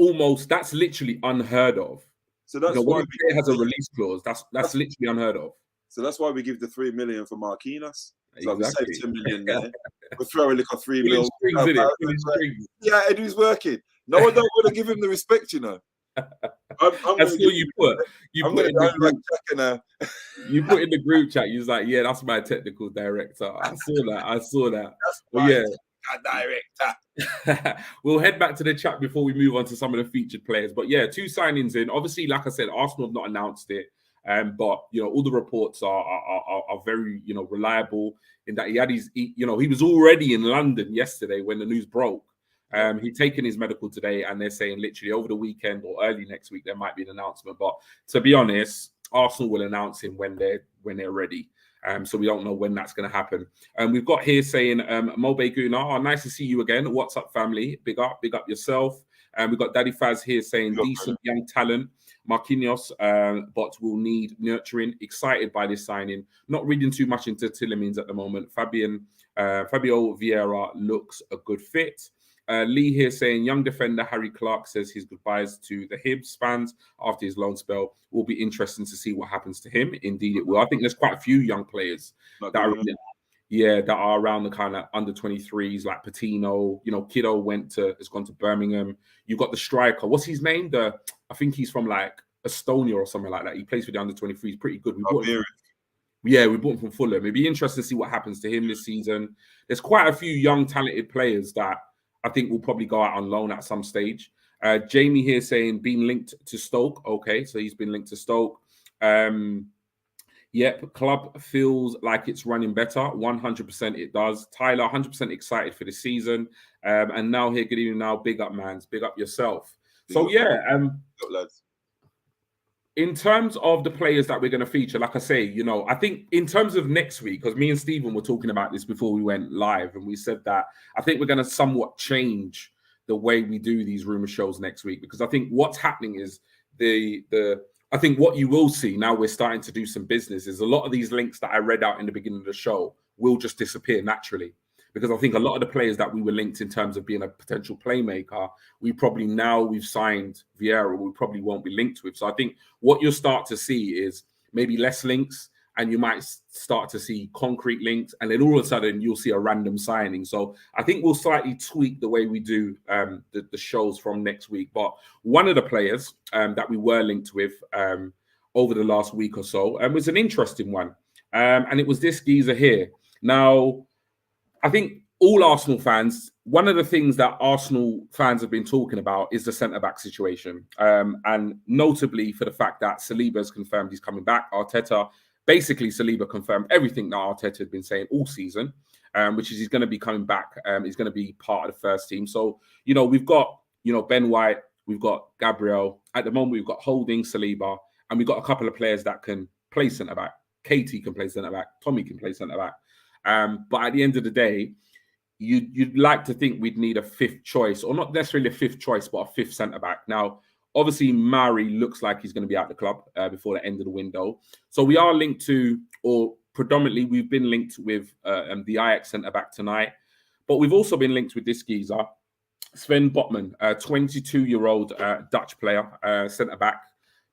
literally unheard of. So that's why a player has a release clause. That's literally unheard of. So that's why we give the 3 million for Marquinhos. So exactly. we saved 10 million there. We throw a little 3 million. Yeah, and he's working. No one don't want to give him the respect, That's what you put. You put in the group chat. You was like, yeah, that's my technical director. I saw that. That's my director. We'll head back to the chat before we move on to some of the featured players. But yeah, 2 signings in. Obviously, like I said, Arsenal have not announced it. But all the reports are very reliable in that he was already in London yesterday when the news broke. He'd taken his medical today, and they're saying literally over the weekend or early next week there might be an announcement. But to be honest, Arsenal will announce him when they're ready. So we don't know when that's going to happen. We've got here saying Mobe Guna, nice to see you again. What's up, family? Big up yourself. We've got Daddy Faz here saying decent young talent. Marquinhos, but will need nurturing. Excited by this signing. Not reading too much into Tillemans at the moment. Fabio Vieira looks a good fit. Lee here saying young defender Harry Clark says his goodbyes to the Hibs fans after his loan spell. Will be interesting to see what happens to him. Indeed, it will. I think there's quite a few young players that are around the kind of under 23s like Patino. Kiddo has gone to Birmingham. You've got the striker. What's his name? I think he's from like Estonia or something like that. He plays for the under 23s. He's pretty good. We bought him from Fulham. It'd be interesting to see what happens to him this season. There's quite a few young talented players that I think will probably go out on loan at some stage. Jamie here saying being linked to Stoke. Okay, so he's been linked to Stoke. Yep, club feels like it's running better. 100% it does. Tyler, 100% excited for the season. And now here, good evening now. Big up, mans. Big up yourself. So yeah, in terms of the players that we're going to feature, like I say, I think in terms of next week, because me and Stephen were talking about this before we went live, and we said that I think we're going to somewhat change the way we do these rumor shows next week, because I think what's happening is I think what you will see now we're starting to do some business is a lot of these links that I read out in the beginning of the show will just disappear naturally. Because I think a lot of the players that we were linked in terms of being a potential playmaker, we've signed Vieira, we probably won't be linked with. So I think what you'll start to see is maybe less links and you might start to see concrete links, and then all of a sudden you'll see a random signing. So I think we'll slightly tweak the way we do the shows from next week. But one of the players that we were linked with over the last week or so was an interesting one, and it was this geezer here. Now, I think all Arsenal fans, one of the things that Arsenal fans have been talking about is the centre-back situation. And notably for the fact that Saliba has confirmed he's coming back. Basically Saliba confirmed everything that Arteta had been saying all season, which is he's going to be coming back. He's going to be part of the first team. So, we've got, Ben White, we've got Gabriel. At the moment, we've got Holding, Saliba, and we've got a couple of players that can play centre-back. Katie can play centre-back. Tommy can play centre-back. But at the end of the day, you'd like to think we'd need a fifth choice, or not necessarily a fifth choice, but a fifth centre-back. Now, obviously, Mari looks like he's going to be out the club before the end of the window. So we are linked to, or predominantly we've been linked with the Ajax centre-back tonight. But we've also been linked with this geezer, Sven Botman, a 22-year-old Dutch player, centre-back,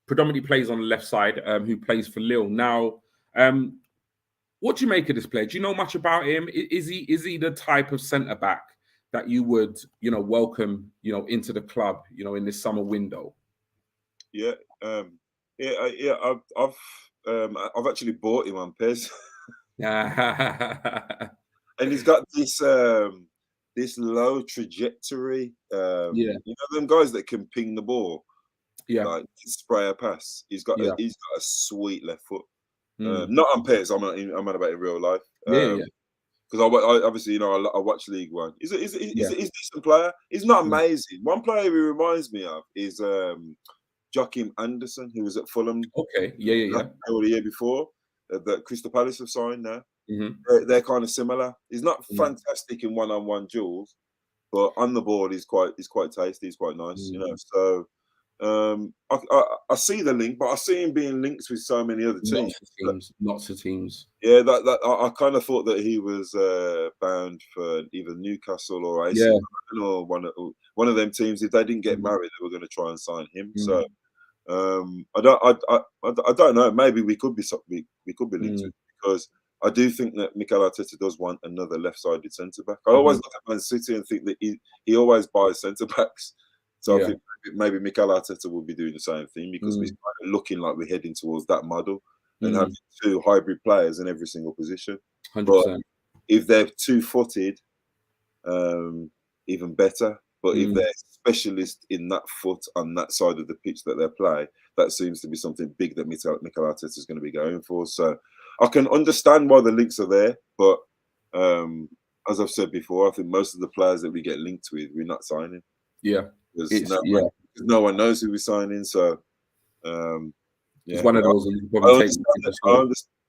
predominantly plays on the left side, who plays for Lille. Now, what do you make of this player? Do you know much about him? Is he the type of centre-back that you would, welcome, into the club, in this summer window? Yeah, I've actually bought him on Pez, and he's got this this low trajectory. Them guys that can ping the ball, like spray a pass. He's got a sweet left foot. Not on Pez. I'm on about in real life. Because I obviously, I watch League One. He's a decent player. He's not amazing. One player he reminds me of is Joachim Anderson, who was at Fulham. Okay, the year before that Crystal Palace have signed now. They're kind of similar. He's not fantastic in one-on-one duels, but on the ball he's quite tasty. He's quite nice, So I see the link, but I see him being linked with so many other teams. Lots of teams. Yeah, I kind of thought that he was bound for either Newcastle or AC or one of them teams. If they didn't get married, they were going to try and sign him. So I don't know. Maybe we could be linked to it, because I do think that Mikel Arteta does want another left-sided centre back. I always look at Man City and think that he always buys centre backs. So I think maybe Mikel Arteta will be doing the same thing, because we're kind of looking like we're heading towards that model and having two hybrid players in every single position. 100%. But if they're two-footed, even better. But if they're specialists in that foot on that side of the pitch that they play, that seems to be something big that Mikel Arteta is going to be going for. So I can understand why the links are there, but as I've said before, I think most of the players that we get linked with, we're not signing. Yeah. Because no one knows who we're signing. So it's one of those.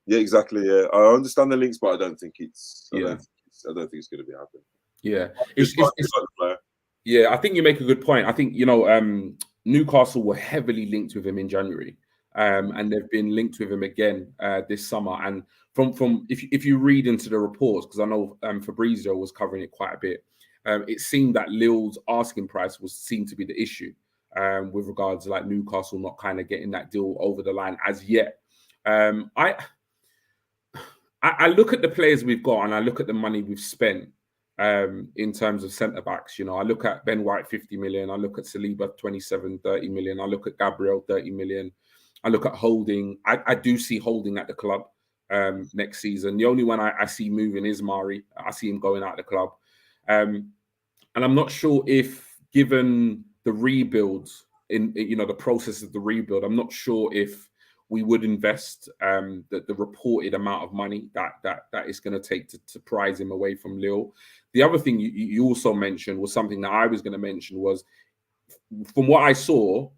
Yeah, exactly. Yeah, I understand the links, but I don't think it's. I don't think it's going to be happening. Yeah, it's I think you make a good point. I think Newcastle were heavily linked with him in January, and they've been linked with him again this summer. And from if you read into the reports, because I know Fabrizio was covering it quite a bit, it seemed that Lille's asking price seemed to be the issue with regards to like Newcastle not kind of getting that deal over the line as yet. I look at the players we've got, and I look at the money we've spent in terms of centre backs. I look at Ben White 50 million, I look at Saliba 30 million, I look at Gabriel 30 million, I look at Holding. I do see Holding at the club next season. The only one I see moving is Mari. I see him going out of the club. And I'm not sure if, given the rebuild in the process of the rebuild, I'm not sure if we would invest the reported amount of money that it's going to take to prize him away from Lille. The other thing you also mentioned was something that I was going to mention was, from what I saw,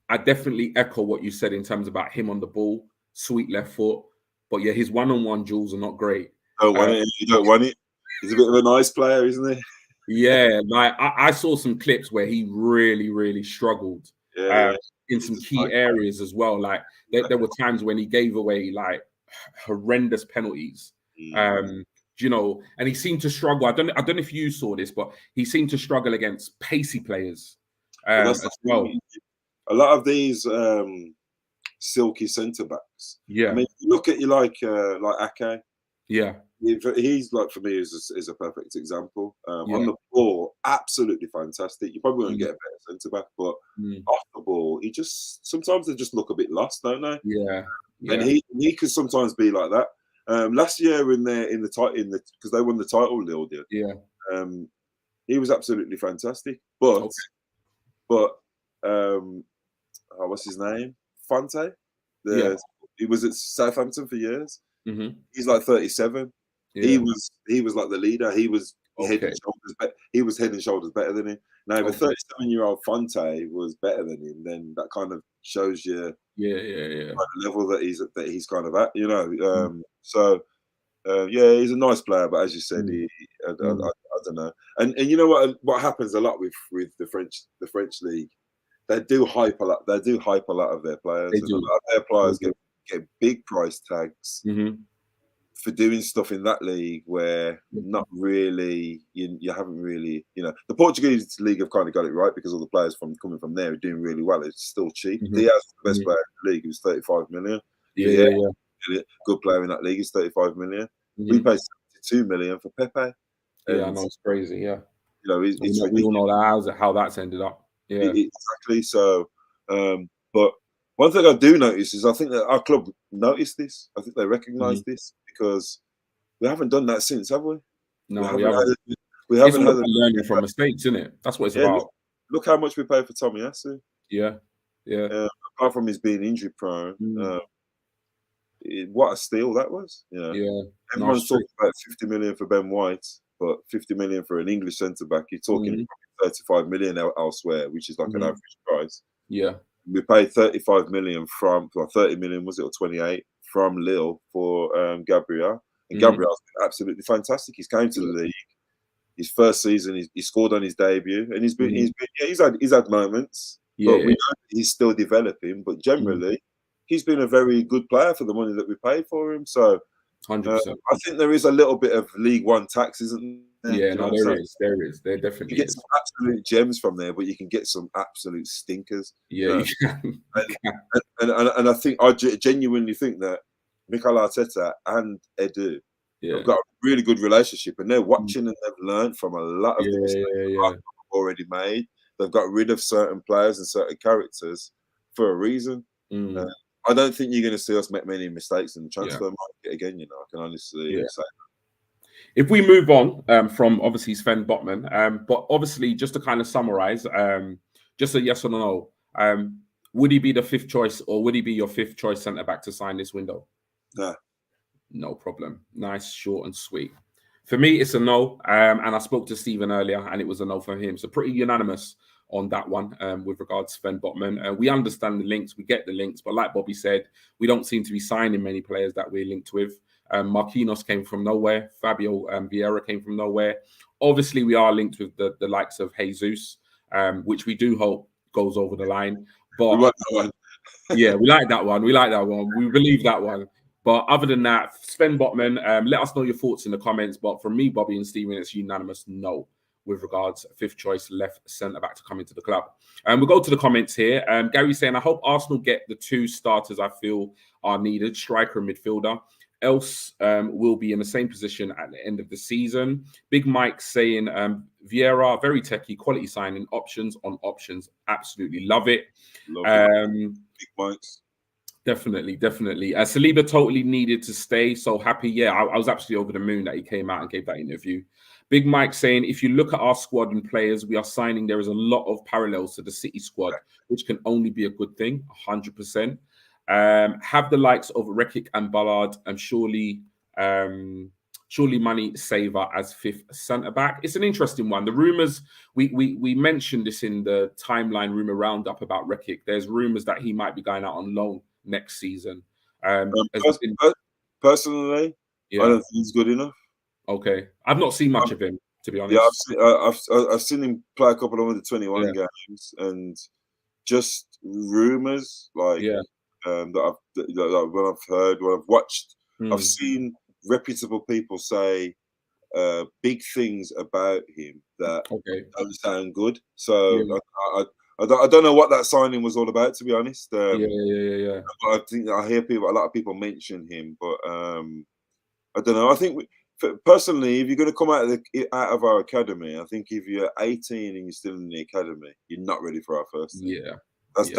I definitely echo what you said in terms about him on the ball, sweet left foot. But yeah, his one-on-one duels are not great. You don't want it. He's a bit of a nice player, isn't he? Yeah, like I saw some clips where he really, really struggled in some key areas as well. Like there were times when he gave away like horrendous penalties, and he seemed to struggle. I don't know if you saw this, but he seemed to struggle against pacey players as well. A lot of these silky centre backs. Yeah. I mean, look at you like Ake. Yeah. He's like, for me, is a perfect example. On the ball, absolutely fantastic. You probably won't get a better centre back, but off the ball, sometimes they just look a bit lost, don't they? Yeah. And he could sometimes be like that. Last year because they won the title, Lille did. Yeah. He was absolutely fantastic. But what's his name? Fonte. He was at Southampton for years. He's like 37. He was like the leader. He was head and shoulders better. He was head and shoulders better than him. Now, if a 37-year-old Fonte was better than him, then that kind of shows you the level that he's kind of at. You know. He's a nice player, but as you said, I don't know. And you know what happens a lot with the French league. They do hype a lot. They do hype a lot of their players. They do. A lot of their players get big price tags for doing stuff in that league where not really you haven't really, the Portuguese league have kind of got it right because all the players coming from there are doing really well. It's still cheap. Diaz is the best player in the league. He was 35 million. Good player in that league is 35 million. We paid 72 million for Pepe. Yeah, I know, it's crazy. Yeah, we all know how that's ended up. Yeah, exactly. So, but one thing I do notice is I think that our club noticed this. I think they recognise this because we haven't done that since, have we? No, we haven't. We haven't had learning from mistakes, isn't it? That's what it's about. Look how much we paid for Tomiyasu. Yeah. Apart from his being injury prone, what a steal that was. Everyone's talking about 50 million for Ben White, but 50 million for an English centre back. You're talking 35 million elsewhere, which is like an average price. Yeah, we paid 35 million from 30 million, was it, or 28 from Lille for Gabriel, and Gabriel's been absolutely fantastic. He's came to the league. His first season, he scored on his debut, and he's had moments. But we know he's still developing. But generally, he's been a very good player for the money that we paid for him. So, 100%. I think there is a little bit of League One tax, isn't there? Yeah, no, there is. There definitely you get some absolute gems from there, but you can get some absolute stinkers. Yeah, and I think I genuinely think that Mikel Arteta and Edu have got a really good relationship, and they're watching and they've learned from a lot of the mistakes they've already made. They've got rid of certain players and certain characters for a reason. I don't think you're going to see us make many mistakes in the transfer market again. I can honestly say. If we move on from obviously Sven Botman, but obviously just to kind of summarize, just a yes or no, would he be the fifth choice, or would he be your fifth choice centre back to sign this window? No problem. Nice, short and sweet. For me, it's a no. And I spoke to Stephen earlier, and it was a no from him. So pretty unanimous on that one with regards to Sven Botman. We understand the links, we get the links, but like Bobby said, we don't seem to be signing many players that we're linked with. Marquinhos came from nowhere. Fabio Vieira came from nowhere. Obviously, we are linked with the likes of Jesus, which we do hope goes over the line. But we like that one. Yeah, we like that one. We like that one. We believe that one. But other than that, Sven Botman, let us know your thoughts in the comments. But for me, Bobby and Steven, it's unanimous no with regards to fifth choice left centre back to come into the club. We'll go to the comments here. Gary saying, I hope Arsenal get the two starters I feel are needed, striker and midfielder. Else will be in the same position at the end of the season. Big Mike saying, Vieira, very techie, quality signing, options on options. Absolutely love it. Big Mike's. Definitely. Saliba totally needed to stay. So happy. Yeah, I was absolutely over the moon that he came out and gave that interview. Big Mike saying, if you look at our squad and players we are signing, there is a lot of parallels to the City squad, which can only be a good thing, 100%. Have the likes of Rekic and Ballard and surely money saver as fifth centre back. It's an interesting one. The rumours, we mentioned this in the Time Line Rumour Roundup about Rekic. There's rumours that he might be going out on loan next season. Personally, I don't think he's good enough. Okay, I've not seen much of him, to be honest. Yeah, I've seen him play a couple of under 21 games, and just rumours that when I've heard, when I've watched, I've seen reputable people say big things about him that don't sound good. So I don't know what that signing was all about, to be honest. Yeah. I think I hear a lot of people mention him, but I don't know. I think personally, if you're going to come out of our academy, I think if you're 18 and you're still in the academy, you're not ready for our first team. That's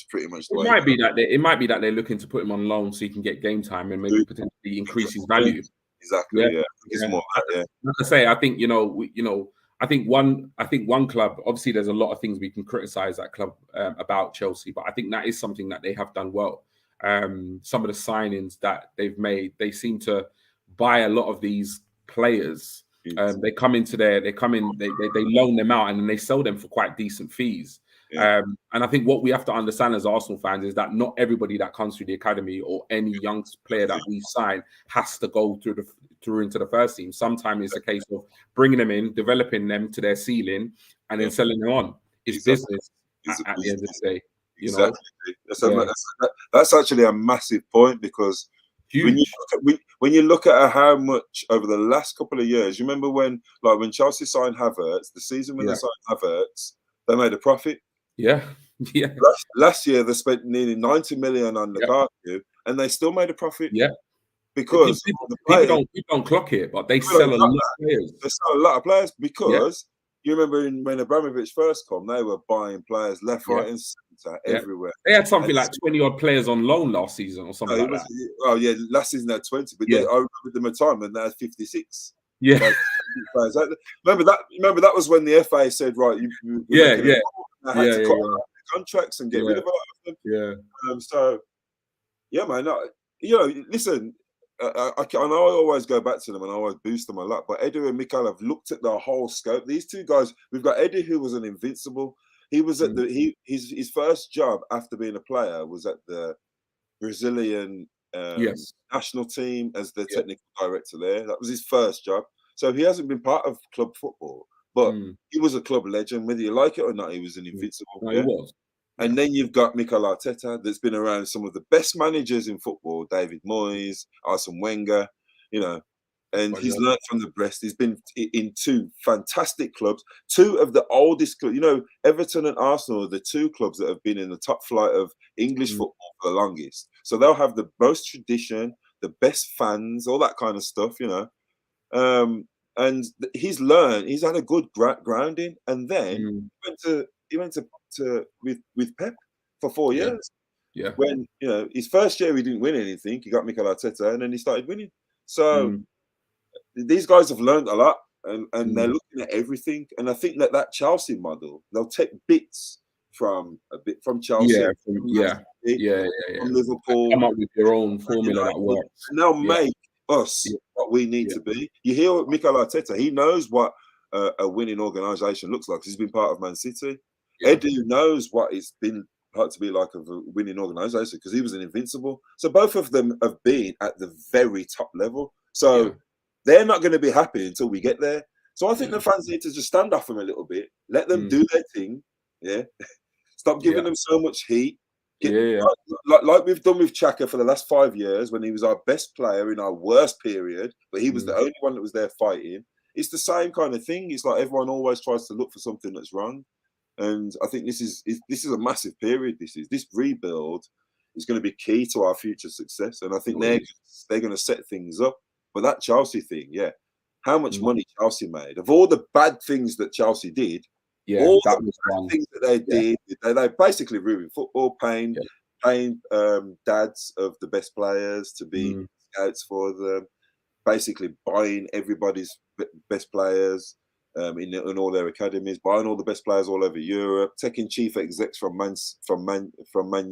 pretty much the way. It might be that they're looking to put him on loan so he can get game time and maybe potentially increase his value. Exactly. Yeah. It's more that, yeah. Like I say, I think I think one club. Obviously, there's a lot of things we can criticize that club about Chelsea, but I think that is something that they have done well. Some of the signings that they've made, they seem to buy a lot of these players. They loan them out and then they sell them for quite decent fees. Yeah. And I think what we have to understand as Arsenal fans is that not everybody that comes through the academy or any young player that we sign has to go through into the first team. Sometimes it's a case of bringing them in, developing them to their ceiling, and then selling them on. It's business at the end of the day. That's actually a massive point, because when you look at how much over the last couple of years, you remember when Chelsea signed Havertz, the season when they signed Havertz, they made a profit. Yeah. Last year they spent nearly 90 million on Lukaku, and they still made a profit. Yeah. Because people don't clock it, but they sell a lot of players. They sell a lot of players because you remember when Abramovich first came, they were buying players left, right, and centre everywhere. They had something like 20 odd players on loan last season or something like that. Oh yeah, last season they had 20, but I remember them at time and they had 56. Yeah. Remember that was when the FA said, right, they had to cut out contracts and get rid of a lot of them. So yeah, man. Listen. I know I always go back to them and I always boost them a lot, but Eddie and Mikel have looked at the whole scope. These two guys, we've got Eddie, who was an invincible. He was at his first job after being a player was at the Brazilian national team as the technical director there. That was his first job. So he hasn't been part of club football, but he was a club legend. Whether you like it or not, he was an invincible. No, he was. And then you've got Mikel Arteta, that's been around some of the best managers in football, David Moyes, Arsene Wenger, and he's learned from the best. He's been in two fantastic clubs, two of the oldest clubs. Everton and Arsenal are the two clubs that have been in the top flight of English football for the longest. So they'll have the most tradition, the best fans, all that kind of stuff, and he's had a good grounding, and then he went to with Pep for 4 years. Yeah. When his first year he didn't win anything, he got Mikel Arteta, and then he started winning. So these guys have learned a lot, and they're looking at everything. And I think that Chelsea model, they'll take bits from Chelsea, from Liverpool, come up with your own formula that works, and they'll make us what we need to be. You hear Mikel Arteta, he knows what a winning organisation looks like. He's been part of Man City. Eddie knows what it's been to be like of a winning organisation because he was an invincible. So both of them have been at the very top level. So they're not going to be happy until we get there. So I think the fans need to just stand off them a little bit, let them do their thing. Stop giving them so much heat. Like we've done with Xhaka for the last 5 years, when he was our best player in our worst period, but he was the only one that was there fighting. It's the same kind of thing. It's like everyone always tries to look for something that's wrong. And I think this is a massive period. This rebuild is going to be key to our future success, and I think they're going to set things up. But that Chelsea thing, how much money Chelsea made of all the bad things that Chelsea did, all the bad things that they did, they basically ruined football, paying dads of the best players to be scouts for them, basically buying everybody's best players. In all their academies, buying all the best players all over Europe, taking chief execs from Man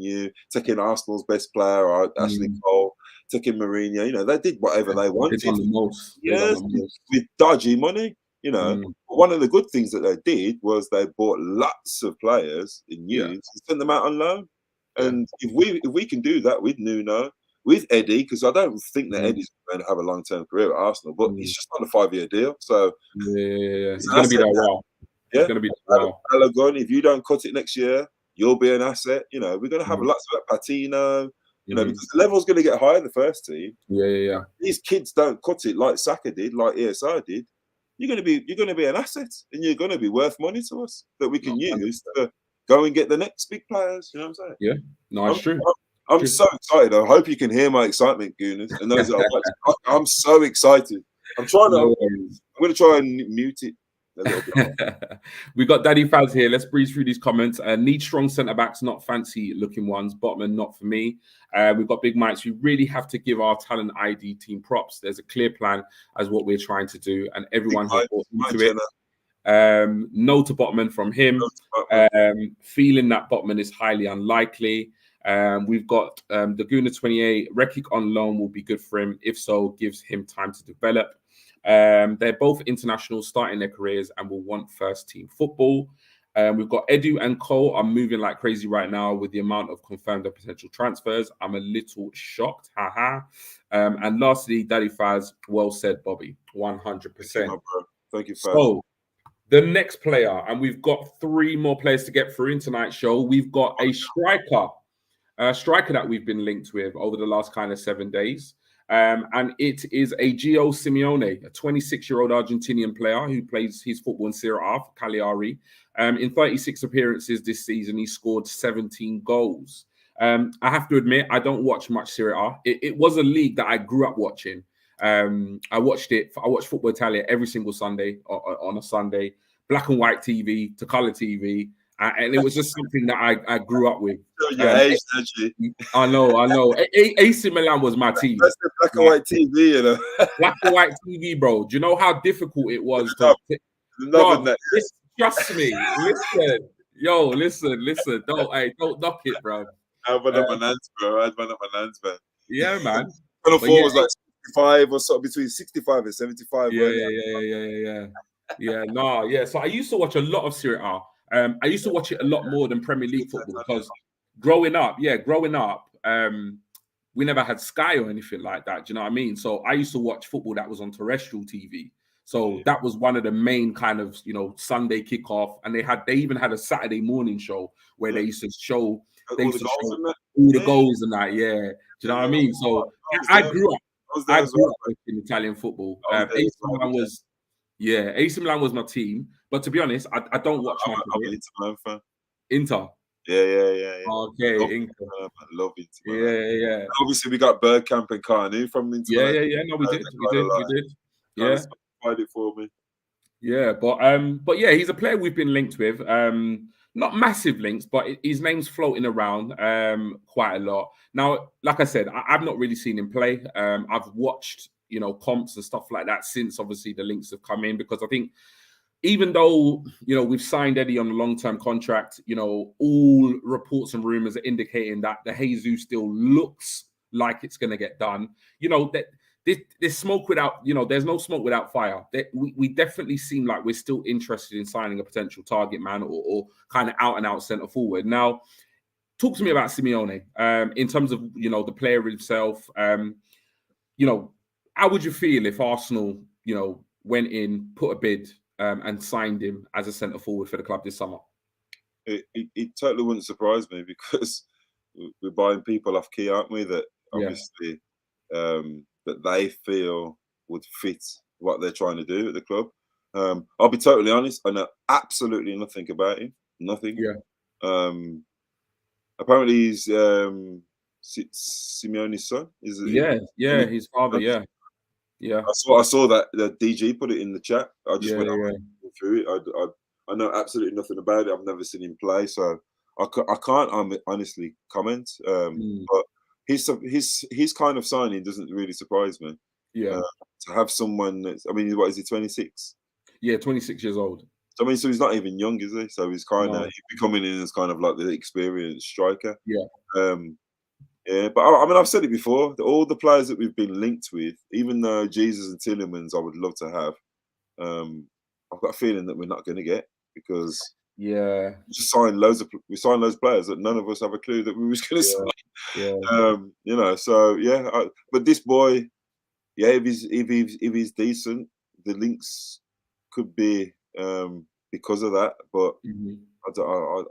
U, taking Arsenal's best player, Ashley Cole, taking Mourinho. They did whatever they wanted. With dodgy money. But one of the good things that they did was they bought lots of players in youth and sent them out on loan. And if we can do that with Nuno, with Eddie, because I don't think that Eddie's going to have a long-term career at Arsenal, but he's just on a 5-year deal. So he's going to be there a while. He's going to be there a while. Alagon, if you don't cut it next year, you'll be an asset. We're going to have lots of Patino. Because the level's going to get higher. The first team. These kids don't cut it like Saka did, like ESR did. You're going to be an asset, and you're going to be worth money to us that we can use go and get the next big players. You know what I'm saying? Yeah, no, it's true. I'm so excited. I hope you can hear my excitement, Gooners. And those that are watching, I'm so excited. I'm going to try and mute it a little bit. We got Daddy Faz here. Let's breeze through these comments. Need strong centre backs, not fancy looking ones. Botman, not for me. We've got Big Mites. We really have to give our talent ID team props. There's a clear plan as what we're trying to do, and everyone has bought into it. No to Botman from him. Feeling that Botman is highly unlikely. We've got the Guna 28. Rekik on loan will be good for him. If so, gives him time to develop. They're both internationals starting their careers and will want first team football. We've got Edu and Cole are moving like crazy right now with the amount of confirmed and potential transfers. I'm a little shocked. And lastly, Daddy Faz, well said, Bobby. 100%. Thank you, Faz. So, the next player, and we've got 3 more players to get through in tonight's show. We've got a striker that we've been linked with over the last kind of 7 days. And it is a Gio Simeone, a 26-year-old Argentinian player who plays his football in Serie A for Cagliari. In 36 appearances this season, he scored 17 goals. I have to admit, I don't watch much Serie A. It was a league that I grew up watching. I watched Football Italia every single Sunday on a Sunday, black and white TV to color TV. And it was just something that I grew up with. I know. AC Milan was my team. That's the black and white TV, you know. Black and white TV, bro. Do you know how difficult it was? Trust me. Listen. Don't knock it, bro. I had one of my nans, bro. Yeah, man. Four was like 65 or something, between 65 and 75. Yeah. So I used to watch a lot of Serie A. I used to watch it a lot more than Premier League football because growing up, we never had Sky or anything like that. Do you know what I mean? So I used to watch football that was on terrestrial TV. So that was one of the main kind of, Sunday kickoff. And they even had a Saturday morning show where they used to show all the goals and that. Yeah. Do you know what I mean? So I grew up watching Italian football. AC Milan was my team. But to be honest, I don't watch much. I'm an Inter Milan fan. Inter? Yeah. Okay, Inter. I love Inter Milan. Yeah. Obviously, we got Bergkamp and Carnu from Inter Milan. Yeah. No, we did. Yeah. Find it for me. Yeah, but yeah, he's a player we've been linked with. Not massive links, but his name's floating around quite a lot. Now, like I said, I've not really seen him play. I've watched, comps and stuff like that since obviously the links have come in, because I think even though, we've signed Eddie on a long-term contract, all reports and rumors are indicating that the Jesus still looks like it's going to get done. That there's smoke without, there's no smoke without fire. We definitely seem like we're still interested in signing a potential target man or kind of out-and-out centre forward. Now, talk to me about Simeone in terms of, the player himself. How would you feel if Arsenal, went in, put a bid, and signed him as a centre forward for the club this summer? It totally wouldn't surprise me, because we're buying people off key, aren't we? That obviously that they feel would fit what they're trying to do at the club. I'll be totally honest, I know absolutely nothing about him. Nothing. Yeah. Apparently he's Simeone's son. Is it? Yeah, his father. Yeah. Yeah, I saw that the DG put it in the chat. I just went through it. I know absolutely nothing about it. I've never seen him play, so I can't honestly comment. But his kind of signing doesn't really surprise me. Yeah, to have someone that's, what is he, 26? Yeah, 26 years old. So he's not even young, is he? So he's kind of he's coming in as kind of like the experienced striker. Yeah. Yeah, but I've said it before. All the players that we've been linked with, even though Jesus and Tielemans, I would love to have. I've got a feeling that we're not going to get, because we signed loads of players that none of us have a clue that we was going to sign. Yeah. But this boy, if he's decent, the links could be because of that. But I don't know.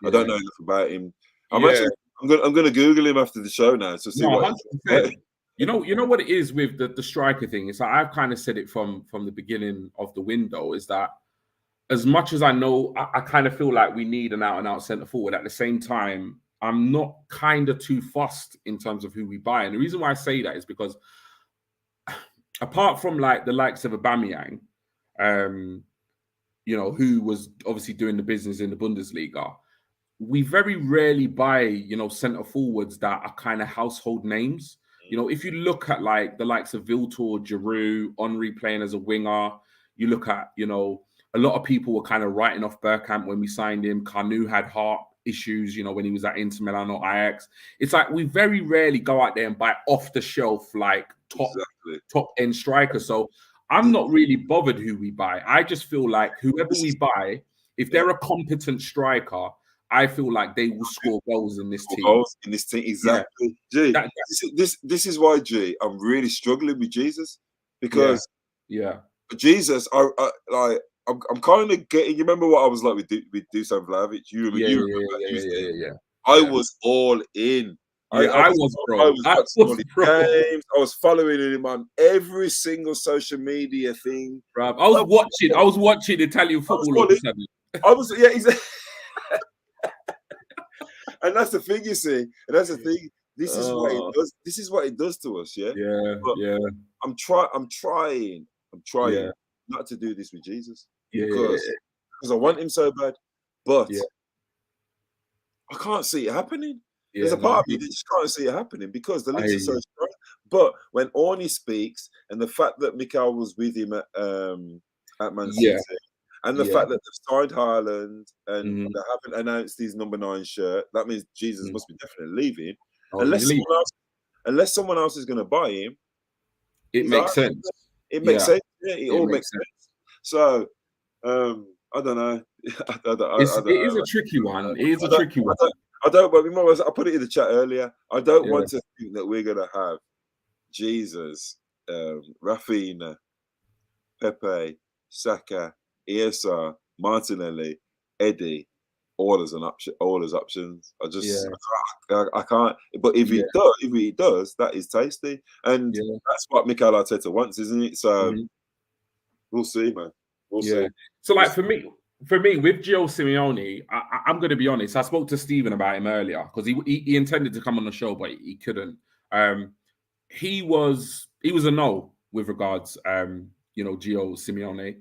I don't know enough about him. I'm going to Google him after the show now to see what. 100%. You know what it is with the striker thing. It's like I've kind of said it from the beginning of the window, is that as much as I know, I kind of feel like we need an out-and-out centre forward. At the same time, I'm not kind of too fussed in terms of who we buy. And the reason why I say that is because apart from like the likes of Aubameyang, you know, who was obviously doing the business in the Bundesliga, we very rarely buy, you know, centre forwards that are kind of household names. You know, if you look at like the likes of Viltor, Giroud, Henry playing as a winger, you look at, you know, a lot of people were kind of writing off Bergkamp when we signed him. Kanu had heart issues, you know, when he was at Inter Milan or Ajax. It's like we very rarely go out there and buy off the shelf like top end strikers. So I'm not really bothered who we buy. I just feel like whoever we buy, if they're a competent striker, I feel like they will score goals in this team. Exactly. Yeah. G, this is why, G, I'm really struggling with Jesus, because Jesus, I'm kind of getting. You remember what I was like with Dusan Vlahovic? You remember? I was all in. I was, bro. I was games. I was following him on every single social media thing. Bro, I was watching Italian football all of a sudden. Exactly. And that's the thing, you see. And that's the thing. This is what it does. This is what it does to us, yeah. I'm trying not to do this with Jesus, because I want him so bad, but I can't see it happening. There's a part of me that just can't see it happening because the links are so strong. But when Orny speaks, and the fact that Mikel was with him at Man City, and the fact that they've signed Haaland and they haven't announced his number 9 shirt, that means Jesus must be definitely leaving. Unless someone else is going to buy him, it makes sense. It makes sense. Yeah, it all makes sense. So, I don't know. It is a tricky one. It is a tricky one. I don't. But I put it in the chat earlier. I don't want to think that we're going to have Jesus, Rafinha, Pepe, Saka, ESR, Martinelli, Eddie, all as options. I just I can't. But if he does, that is tasty, and that's what Mikel Arteta wants, isn't it? So we'll see, man. We'll see. So, like for me, with Gio Simeone, I'm going to be honest. I spoke to Stephen about him earlier because he intended to come on the show, but he couldn't. He was a no with regards, you know, Gio Simeone.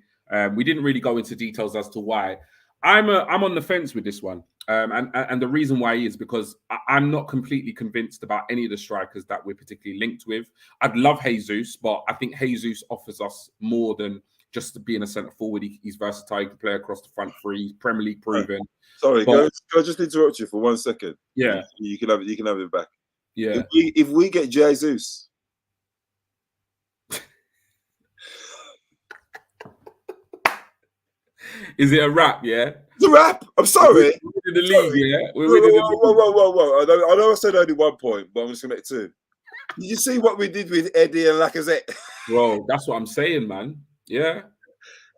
We didn't really go into details as to why. I'm on the fence with this one, and the reason why is because I'm not completely convinced about any of the strikers that we're particularly linked with. I'd love Jesus, but I think Jesus offers us more than just being a centre forward. He's versatile. He can play across the front three. Premier League proven. Sorry, can I just interrupt you for 1 second? Yeah, you can have it. You can have it back. Yeah. If we get Jesus. Is it a wrap? Yeah, it's a wrap. I'm sorry. We're winning the league. Yeah, we're winning the league. Whoa. I know I said only 1 point, but I'm just gonna make 2. Did you see what we did with Eddie and Lacazette? Bro, that's what I'm saying, man. Yeah.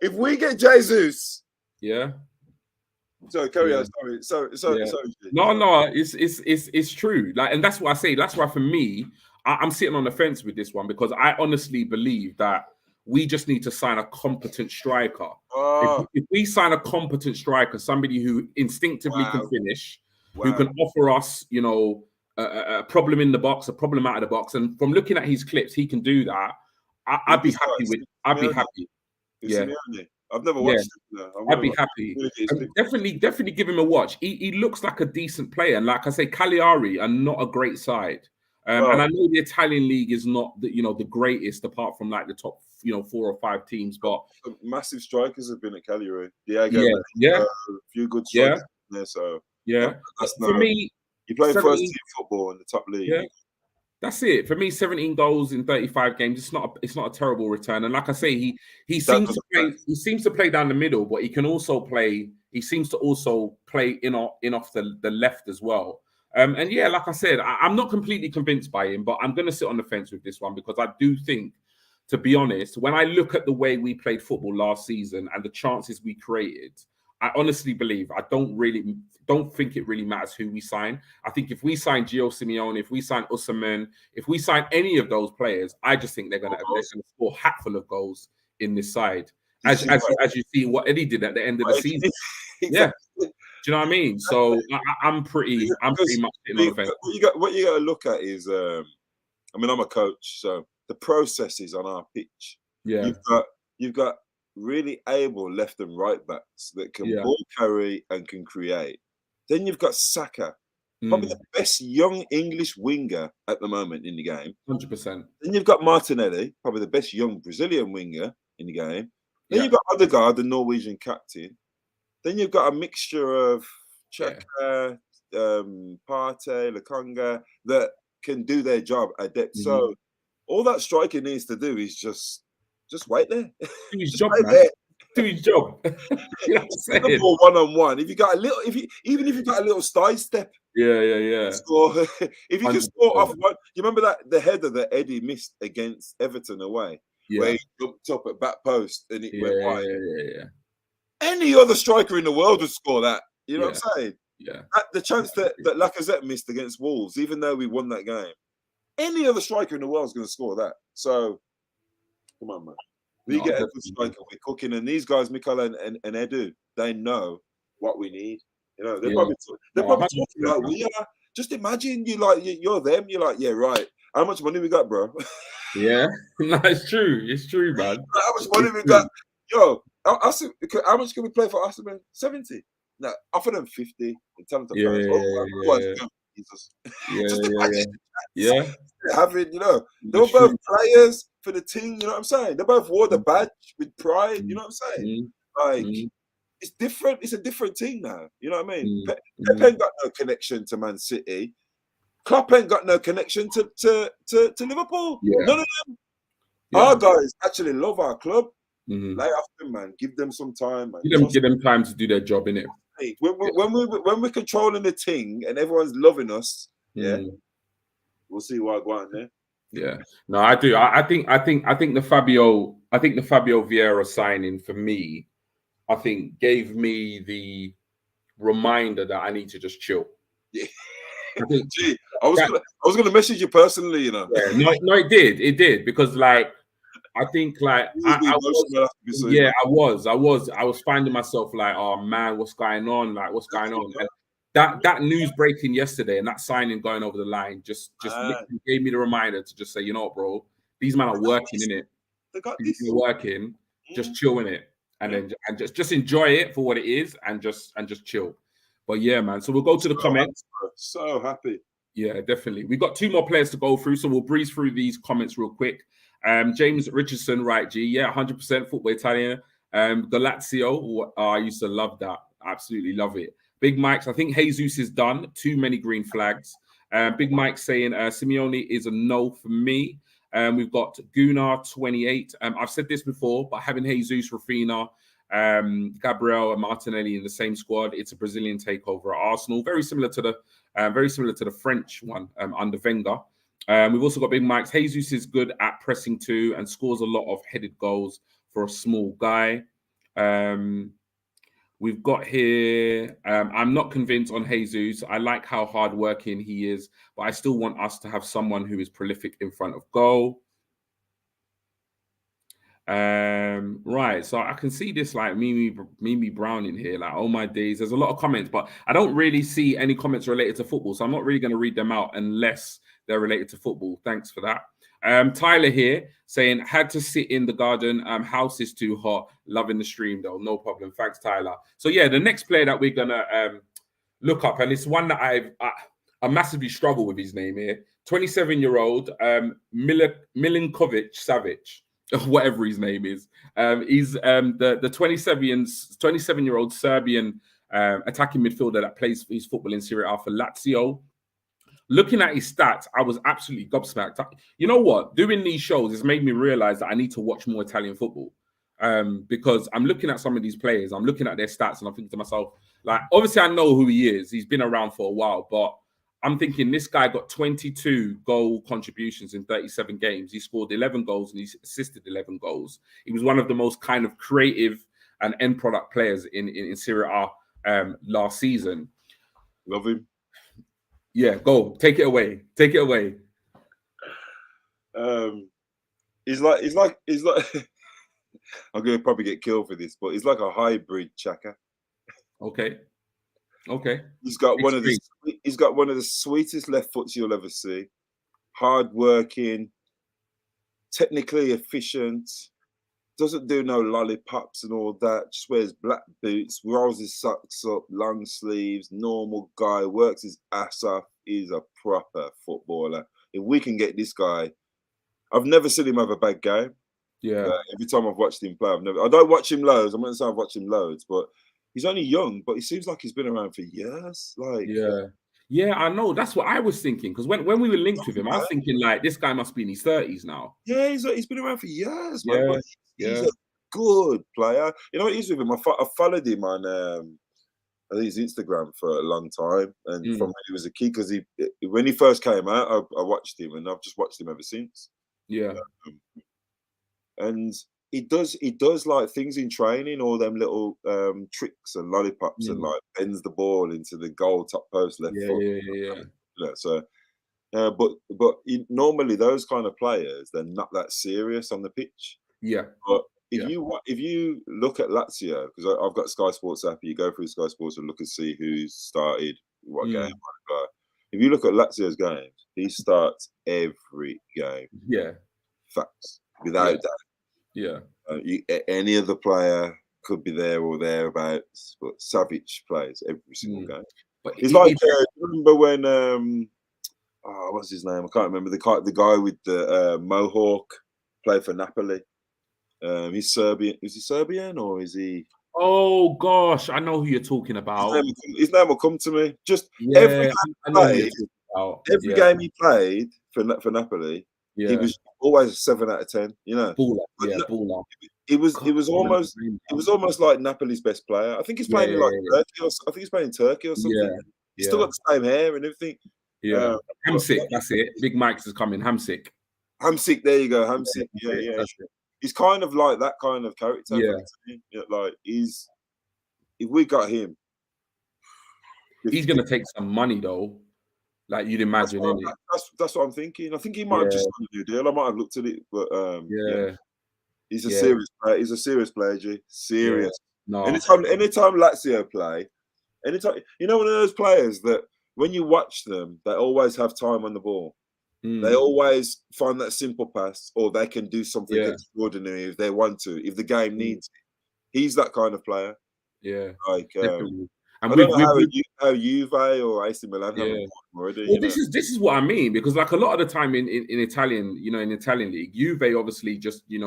If we get Jesus, Sorry, carry on. Sorry. No, it's true. Like, and that's what I say. That's why for me, I'm sitting on the fence with this one because I honestly believe that we just need to sign a competent striker. If we sign a competent striker, somebody who instinctively can finish, who can offer us, you know, a problem in the box, a problem out of the box, and from looking at his clips, he can do that. I'd be happy. Yeah, I've never watched it. I'd be happy. Definitely give him a watch. He looks like a decent player, and like I say, Cagliari are not a great side. And I know the Italian league is not the greatest, apart from like the top 4 or 5 teams. But massive strikers have been at Cagliari. A few good strikers there. So for me, you play first team football in the top league. Yeah. That's it. For me, 17 goals in 35 games. It's not a terrible return. And like I say, he seems to play down the middle, but he can also play. He seems to also play in off the left as well. And yeah, like I said, I'm not completely convinced by him, but I'm going to sit on the fence with this one because I do think, to be honest, when I look at the way we played football last season and the chances we created, I honestly believe I don't think it really matters who we sign. I think if we sign Gio Simeone, if we sign Osimhen, if we sign any of those players, I just think they're going to score a hatful of goals in this side. as you see what Eddie did at the end of the season. Yeah. Do you know what I mean? So I'm pretty much sitting on the fence. What you got to look at is, I mean, I'm a coach, so the processes on our pitch. Yeah. You've got really able left and right backs that can ball carry and can create. Then you've got Saka, probably the best young English winger at the moment in the game. 100%. Then you've got Martinelli, probably the best young Brazilian winger in the game. Then you've got Odegaard, the Norwegian captain. Then you've got a mixture of Chaka, Partey, Lokonga that can do their job at depth. So all that striker needs to do is just wait there. Do his job, man. Do his job. You know what I'm saying? One-on-one. If you got a little, even if you got a little side step. Yeah. Score. If you can score off one, you remember that the header that Eddie missed against Everton away, where he jumped up at back post and it went wide. Yeah. Any other striker in the world would score that. You know what I'm saying? Yeah. The chance that Lacazette missed against Wolves, even though we won that game, any other striker in the world is going to score that. So, come on, man. We get a good striker, we're cooking, and these guys, Mikel and Edu, they know what we need. You know, they're probably talking like we are. Just imagine you're them. You're like, yeah, right. How much money we got, bro? Yeah, no, it's true. It's true, man. How much money we got? Yo, how much can we play for Arsenal? 70. No, offer them 50 and tell them to having, you know, they were both players for the team, you know what I'm saying? They both wore the badge with pride, you know what I'm saying? Like, it's different. It's a different team now, you know what I mean? Pep ain't got no connection to Man City. Klopp ain't got no connection to Liverpool. None of them. Our guys actually love our club. Lay off them, man. Give them some time, man. Give them time to do their job, innit? When we're controlling the thing and everyone's loving us, we'll see what go on there. Yeah, no, I do. I think the Fabio Vieira signing for me, I think gave me the reminder that I need to just chill. Yeah. I was gonna message you personally, you know. Yeah, no, it did because like. I think like I was finding myself like, oh man, what's going on? Like, what's going on? And that news breaking yesterday and that signing going over the line just literally gave me the reminder to just say, you know what, bro, these men are working in it. They're working, just chill in it, and then just enjoy it for what it is, and just chill. But yeah, man. So we'll go to the comments. So happy. Yeah, definitely. We've got 2 more players to go through, so we'll breeze through these comments real quick. James Richardson, right, G? Yeah, 100% football Italian. Galazio, I used to love that. Absolutely love it. Big Mike's, I think Jesus is done. Too many green flags. Big Mike saying Simeone is a no for me. We've got Gunnar 28. I've said this before, but having Jesus, Rafinha, Gabriel and Martinelli in the same squad, it's a Brazilian takeover at Arsenal. Very similar to the French one under Wenger. We've also got Big Mike's. Jesus is good at pressing too and scores a lot of headed goals for a small guy. We've got here, I'm not convinced on Jesus. I like how hardworking he is, but I still want us to have someone who is prolific in front of goal. Right, so I can see this like Mimi Brown in here, like, oh my days. There's a lot of comments, but I don't really see any comments related to football, so I'm not really going to read them out unless they're related to football. Thanks for that. Tyler here saying, had to sit in the garden. House is too hot. Loving the stream though. No problem. Thanks, Tyler. So yeah, the next player that we're gonna look up, and it's one that I massively struggle with his name here. 27-year-old Milinkovic Savic, whatever his name is. He's the 27-year-old Serbian attacking midfielder that plays his football in Serie A for Lazio. Looking at his stats, I was absolutely gobsmacked. You know what? Doing these shows has made me realize that I need to watch more Italian football, because I'm looking at some of these players, I'm looking at their stats, and I'm thinking to myself, like, obviously I know who he is. He's been around for a while, but I'm thinking this guy got 22 goal contributions in 37 games. He scored 11 goals and he assisted 11 goals. He was one of the most kind of creative and end product players in Serie A last season. Love him. Yeah, go. Take it away. Take it away. He's like I'm going to probably get killed for this, but he's like a hybrid Xhaka. Okay. He's got one of the sweetest left foots you'll ever see. Hard working, technically efficient. Doesn't do no lollipops and all that. Just wears black boots, rolls his socks up, long sleeves, normal guy, works his ass off. He's a proper footballer. If we can get this guy, I've never seen him have a bad game. Yeah. Every time I've watched him play, I don't watch him loads. I'm not saying I've watched him loads, but he's only young, but he seems like he's been around for years. Like, yeah, I know. That's what I was thinking. Because when we were linked with him, I was thinking like this guy must be in his 30s now. Yeah, he's been around for years, man. But he's a good player. You know what he's with him? I followed him on I think his Instagram for a long time, and from when he was a kid, because when he first came out, I watched him, and I've just watched him ever since. Yeah, and he does like things in training, all them little tricks and lollipops, and like bends the ball into the goal top post left foot. Yeah. So. But normally those kind of players, they're not that serious on the pitch. Yeah. But if you look at Lazio, because I've got Sky Sports app, you go through Sky Sports and look and see who's started what game. If you look at Lazio's games, he starts every game. Yeah. Facts, without doubt. Yeah. Any other player could be there or thereabouts, but Savic plays every single game. But it's like remember when what's his name? I can't remember the guy with the mohawk played for Napoli. He's Serbian. Is he Serbian or is he? Oh gosh, I know who you're talking about. His name will come to me. Just every game he played for Napoli, he was always a 7 out of 10. You know, baller. It was almost like Napoli's best player. I think he's playing in Turkey, or I think he's playing in Turkey or something. He's still got the same hair and everything. Yeah, Hamsik, that's it. Big Mike's is coming. Hamsik, there you go. Hamsik, yeah. He's kind of like that kind of character. Like if we got him, he's gonna take some money though. Like you'd imagine. That's what I'm thinking. I think he might have just done a new deal. I might have looked at it, but he's a serious player. He's a serious player, G. Serious. No. Anytime Lazio play, you know, one of those players that, when you watch them, they always have time on the ball. They always find that simple pass, or they can do something extraordinary if they want to, if the game needs it. He's that kind of player. Yeah. Like, I don't know how Juve or AC Milan have already. Well, this is what I mean, because like a lot of the time in Italian, in Italian league, Juve obviously just take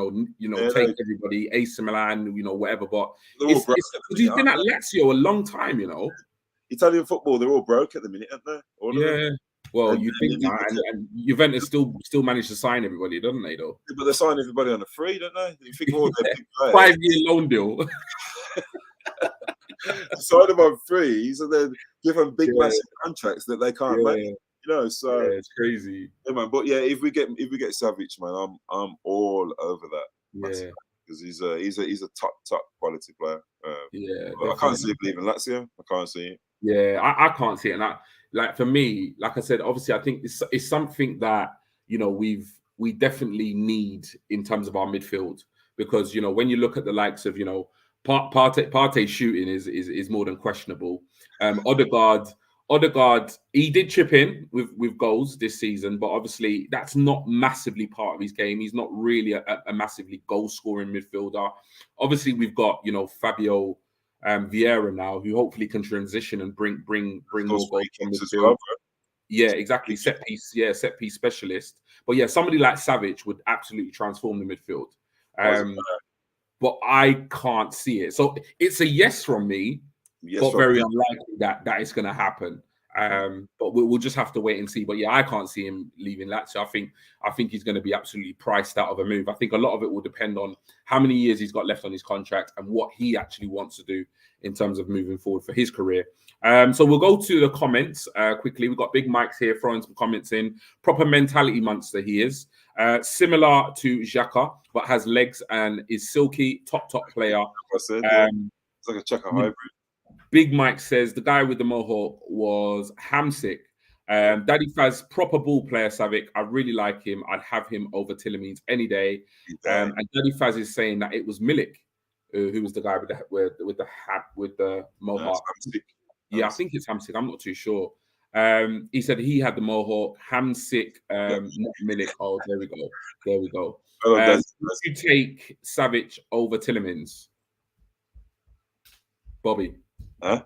everybody, AC Milan, whatever. But he's been at Lazio a long time, Italian football, they're all broke at the minute, aren't they? All of them. Well, you think that, and Juventus still managed to sign everybody, don't they? Though, but they sign everybody on a free, don't they? You think more their big players. 5-year loan deal. Sign them on frees and then give them big massive contracts that they can't make. So it's crazy. Yeah, man. But if we get Savic, man, I'm all over that. Because he's a top quality player. I can't see him leaving Lazio. I can't see it. Yeah, I can't see it. And like for me, like I said, obviously, I think it's something that we definitely need in terms of our midfield, because when you look at the likes of Partey's shooting is more than questionable. Odegaard, he did chip in with goals this season, but obviously that's not massively part of his game. He's not really a massively goal-scoring midfielder. Obviously, we've got Fabio Vieira now, who hopefully can transition and bring more goals from midfield. Well, yeah, exactly. Set piece specialist. But somebody like Savic would absolutely transform the midfield. But I can't see it. So it's a yes from me, but very unlikely that it's going to happen. But we'll just have to wait and see. But I can't see him leaving Lazio. I think he's going to be absolutely priced out of a move. I think a lot of it will depend on how many years he's got left on his contract and what he actually wants to do in terms of moving forward for his career. So we'll go to the comments quickly. We've got Big Mike's here throwing some comments in. Proper mentality monster he is. Similar to Xhaka, but has legs and is silky, top player. It's like a Xhaka hybrid. Big Mike says the guy with the mohawk was Hamsik. Daddy Faz, proper ball player, Savic. I really like him. I'd have him over Tielemans any day. And Daddy Faz is saying that it was Milik, who was the guy with the hat with the mohawk. Yeah, I think it's Hamsik. I'm not too sure. He said he had the mohawk. Hamsik, not Milik. Oh, there we go. There we go. Would you take Savic over Tielemans, Bobby? Huh?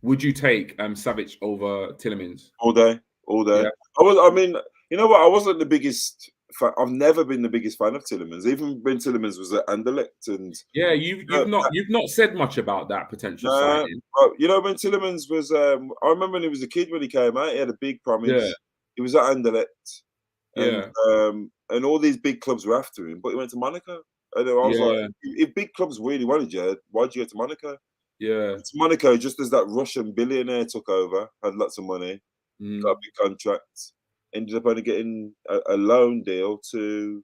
Would you take Savic over Tielemans? All day. Yeah. I mean, you know what? I wasn't the biggest fan. I've never been the biggest fan of Tielemans, even when Tielemans was at Anderlecht. And yeah, you've not said much about that potential signing. You know, when Tielemans was, I remember when he was a kid when he came out, he had a big promise. Yeah. He was at Anderlecht, and all these big clubs were after him, but he went to Monaco. And I was like, if big clubs really wanted you, why'd you go to Monaco? Yeah, it's Monaco, just as that Russian billionaire took over, had lots of money, got a big contract, ended up only getting a loan deal to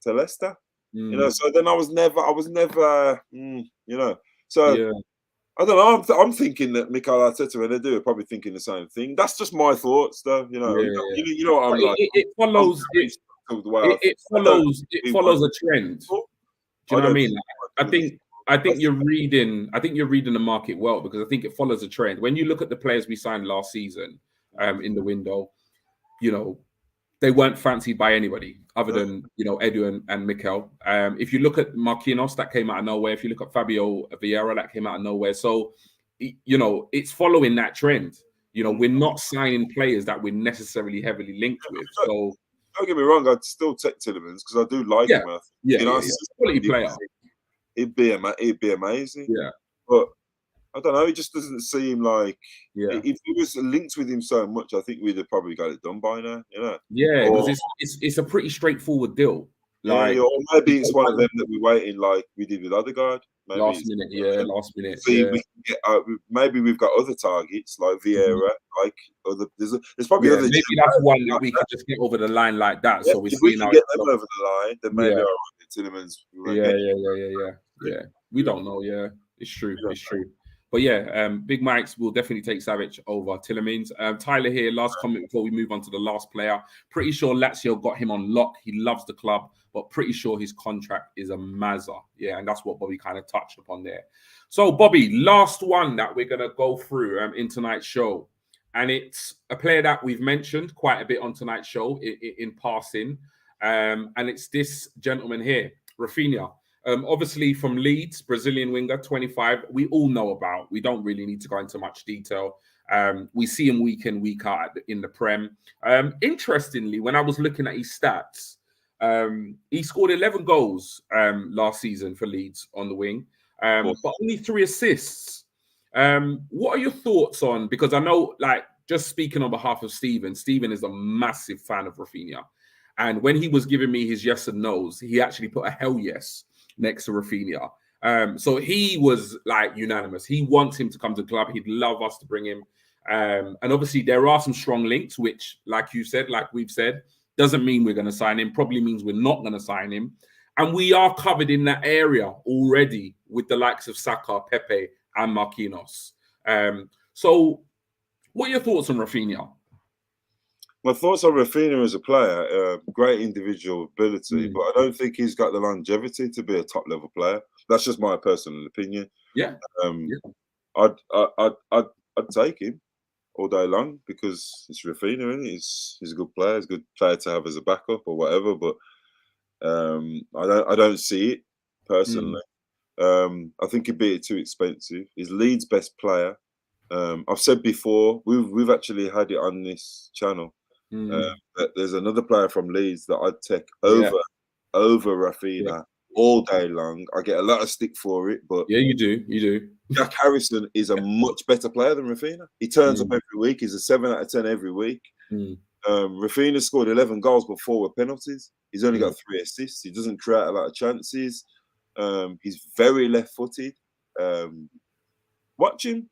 Leicester. You know, so then I was never, you know, so I don't know. I'm thinking that Mikel Arteta and Edu are probably thinking the same thing. That's just my thoughts, though. You know, you know what I'm like. It follows. It follows a trend. Do you know what I mean? I think you're reading the market well, because I think it follows a trend. When you look at the players we signed last season, in the window, you know, they weren't fancied by anybody other than, you know, Edu and Mikel. If you look at Marquinhos, that came out of nowhere. If you look at Fabio Vieira, that came out of nowhere. So, you know, it's following that trend. You know, we're not signing players that we're necessarily heavily linked with. So don't get me wrong, I'd still take Tielemans because I do like him. You know, quality player. It'd be amazing. Yeah, but I don't know. It just doesn't seem like if it was linked with him so much, I think we'd have probably got it done by now. You know? Yeah, because it's a pretty straightforght deal. Like, or maybe it's one of them that we're waiting, like we did with Odegaard. Maybe last minute. See, we can get maybe we've got other targets like Vieira, like other. There's probably other. Maybe that's one that we could just get over the line like that. So if we can get them over the line, then maybe Tielemans. Yeah. We don't know. Yeah, it's true. It's true. But yeah, Big Mike's will definitely take Savic over Tielemans. Tyler here, last comment before we move on to the last player. Pretty sure Lazio got him on lock. He loves the club, but pretty sure his contract is a Mazza. Yeah, and that's what Bobby kind of touched upon there. So, Bobby, last one that we're going to go through in tonight's show. And it's a player that we've mentioned quite a bit on tonight's show in passing. And it's this gentleman here, Rafinha. Obviously from Leeds, Brazilian winger, 25. We all know about. We don't really need to go into much detail. We see him week in, week out in the Prem. Interestingly, when I was looking at his stats, he scored 11 goals last season for Leeds on the wing, but only 3 assists. What are your thoughts on? Because I know, like, just speaking on behalf of Stephen is a massive fan of Rafinha. And when he was giving me his yes and no's, he actually put a hell yes next to Rafinha. So he was like unanimous. He wants him to come to the club. He'd love us to bring him. And obviously there are some strong links, which, like you said, like we've said, doesn't mean we're going to sign him. Probably means we're not going to sign him. And we are covered in that area already with the likes of Saka, Pepe, and Marquinhos. So what are your thoughts on Rafinha? My thoughts on Rafinha as a player, great individual ability, but I don't think he's got the longevity to be a top level player. That's just my personal opinion. Yeah. I'd take him all day long because it's Rafinha, isn't it? He's a good player. He's a good player to have as a backup or whatever. But I don't see it personally. I think he'd be too expensive. He's Leeds' best player. I've said before, we've actually had it on this channel. That there's another player from Leeds that I'd take over Rafinha all day long. I get a lot of stick for it, but you do. Jack Harrison is a much better player than Rafinha. He turns up every week. He's a 7 out of 10 every week. Rafinha scored 11 goals, but 4 were penalties. He's only got 3 assists. He doesn't create a lot of chances. He's very left-footed. Watch him.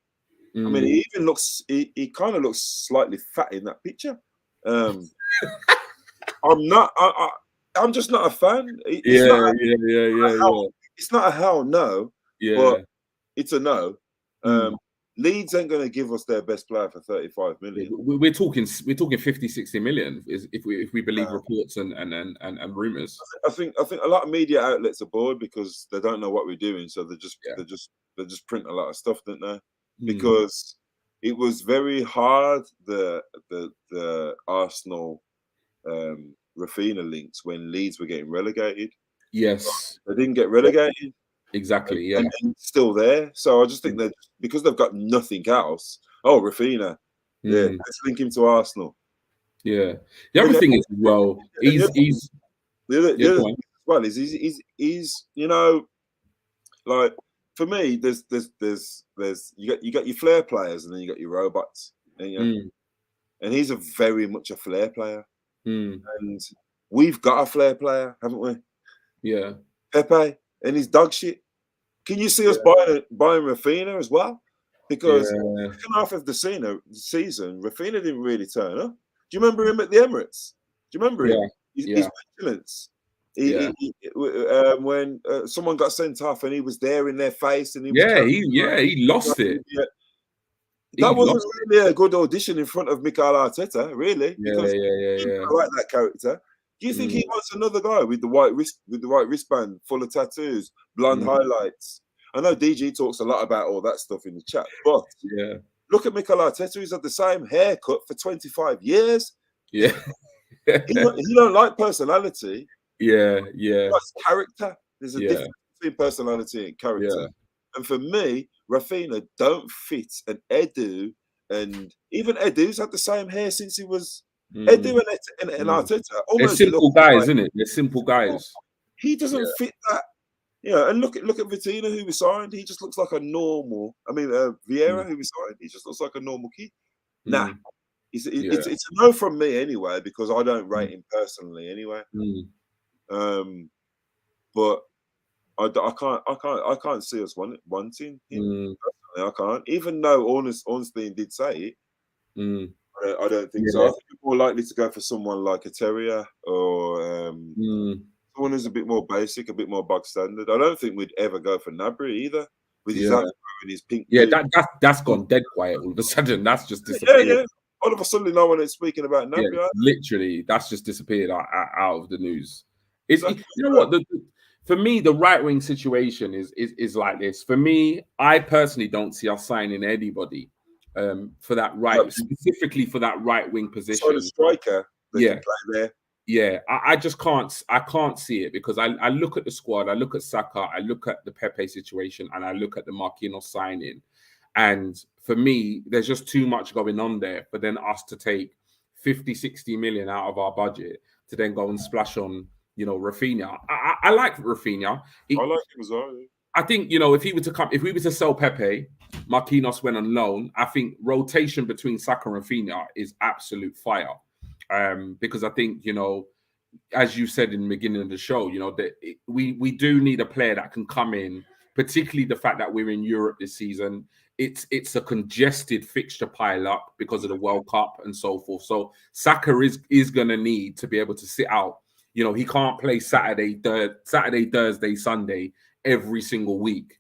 I mean, he even looks. He kind of looks slightly fat in that picture. I'm just not a fan. It's not a hell no. But it's a no. Leeds ain't going to give us their best player for 35 million. We're talking 50, 60 million if we believe reports and rumours. I think a lot of media outlets are bored because they don't know what we're doing, so they just print a lot of stuff, don't they? Because it was very hard the Arsenal Rafinha links when Leeds were getting relegated. Yes, they didn't get relegated. Exactly, and still there. So I just think that because they've got nothing else. Oh, Rafinha, let's link him to Arsenal. Yeah, the other thing is as well, he's you know, like for me, there's you got your flair players and then you got your robots, and he's very much a flair player, and we've got a flair player, haven't we? Yeah, Pepe, and he's dog shit. Can you see us buying Rafinha as well? Because the second half of the season, Rafinha didn't really turn up. Do you remember him at the Emirates? Do you remember him? His vigilance. When someone got sent off and he was there in their face and he lost it. That wasn't really a good audition in front of Mikel Arteta, really. Because I like that character. Do you think he wants another guy with the white wristband, full of tattoos, blonde highlights? I know DG talks a lot about all that stuff in the chat, but look at Mikel Arteta. He's had the same haircut for 25 years. Yeah, he don't like personality. He likes character. There's a difference between personality and character. And for me, Rafinha don't fit an Edu, and even Edu's had the same hair since he was. Edu and Arteta. They're simple guys, isn't it? They're simple guys. He doesn't fit that. And look at Vitina, who we signed. He just looks like a normal. I mean, Vieira, who we signed. He just looks like a normal kid. Nah, it's a no from me anyway because I don't rate him personally anyway. But I can't see us wanting him. I can't, even though Ornstein did say it. I don't think so. I think we're more likely to go for someone like a Terrier or someone who's a bit more basic, a bit more bog standard. I don't think we'd ever go for Nabry either with his and his pink. Yeah, that's gone dead quiet all of a sudden. That's just disappeared. Yeah. All of a sudden, no one is speaking about Nabry. Yeah, literally, that's just disappeared out of the news. You know what? For me, the right wing situation is like this. For me, I personally don't see us signing anybody. For that specifically for that right wing position. So the striker that can play there. Yeah, I just can't see it because I look at the squad, I look at Saka, I look at the Pepe situation, and I look at the Marquinhos signing. And for me, there's just too much going on there for then us to take 50, 60 million out of our budget to then go and splash on, Rafinha. I like Rafinha. I like him as well. Yeah. I think, if we were to sell Pepe, Marquinhos went on loan, I think rotation between Saka and Rafinha is absolute fire. Because I think, as you said in the beginning of the show, that we do need a player that can come in, particularly the fact that we're in Europe this season. It's a congested fixture pile up because of the World Cup and so forth. So Saka is going to need to be able to sit out. He can't play Saturday, Thursday, Sunday every single week.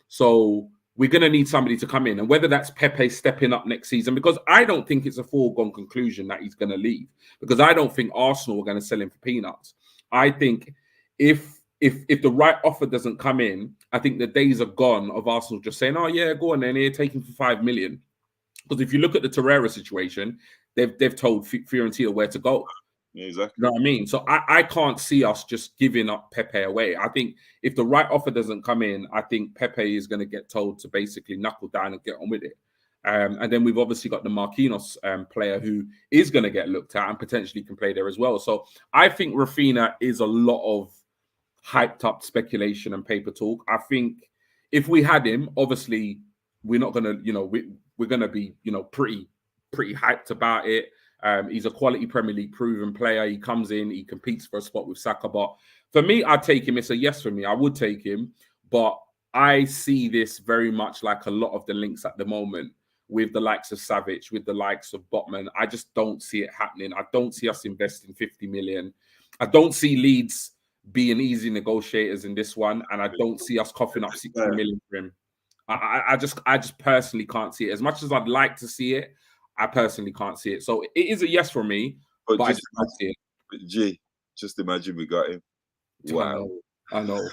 So we're going to need somebody to come in, and whether that's Pepe stepping up next season, because I don't think it's a foregone conclusion that he's going to leave, because I don't think Arsenal are going to sell him for peanuts. I think if the right offer doesn't come in, I think the days are gone of Arsenal just saying, "Oh yeah, go on then, here, take him for 5 million." Because if you look at the Torreira situation, they've told Fiorentina where to go. Yeah, exactly. You know what I mean? So I can't see us just giving up Pepe away. I think if the right offer doesn't come in, I think Pepe is going to get told to basically knuckle down and get on with it. And then we've obviously got the Marquinhos player who is going to get looked at and potentially can play there as well. So I think Rafinha is a lot of hyped up speculation and paper talk. I think if we had him, obviously we're not going to, we're going to be, pretty hyped about it. He's a quality Premier League proven player. He comes in, he competes for a spot with Saka. But for me, I'd take him. It's a yes for me. I would take him. But I see this very much like a lot of the links at the moment with the likes of Savic, with the likes of Botman. I just don't see it happening. I don't see us investing 50 million. I don't see Leeds being easy negotiators in this one. And I don't see us coughing up 60 million for him. I just personally can't see it. As much as I'd like to see it, I personally can't see it. So it is a yes for me, but I just can't see it. G, just imagine we got him. Wow. I know.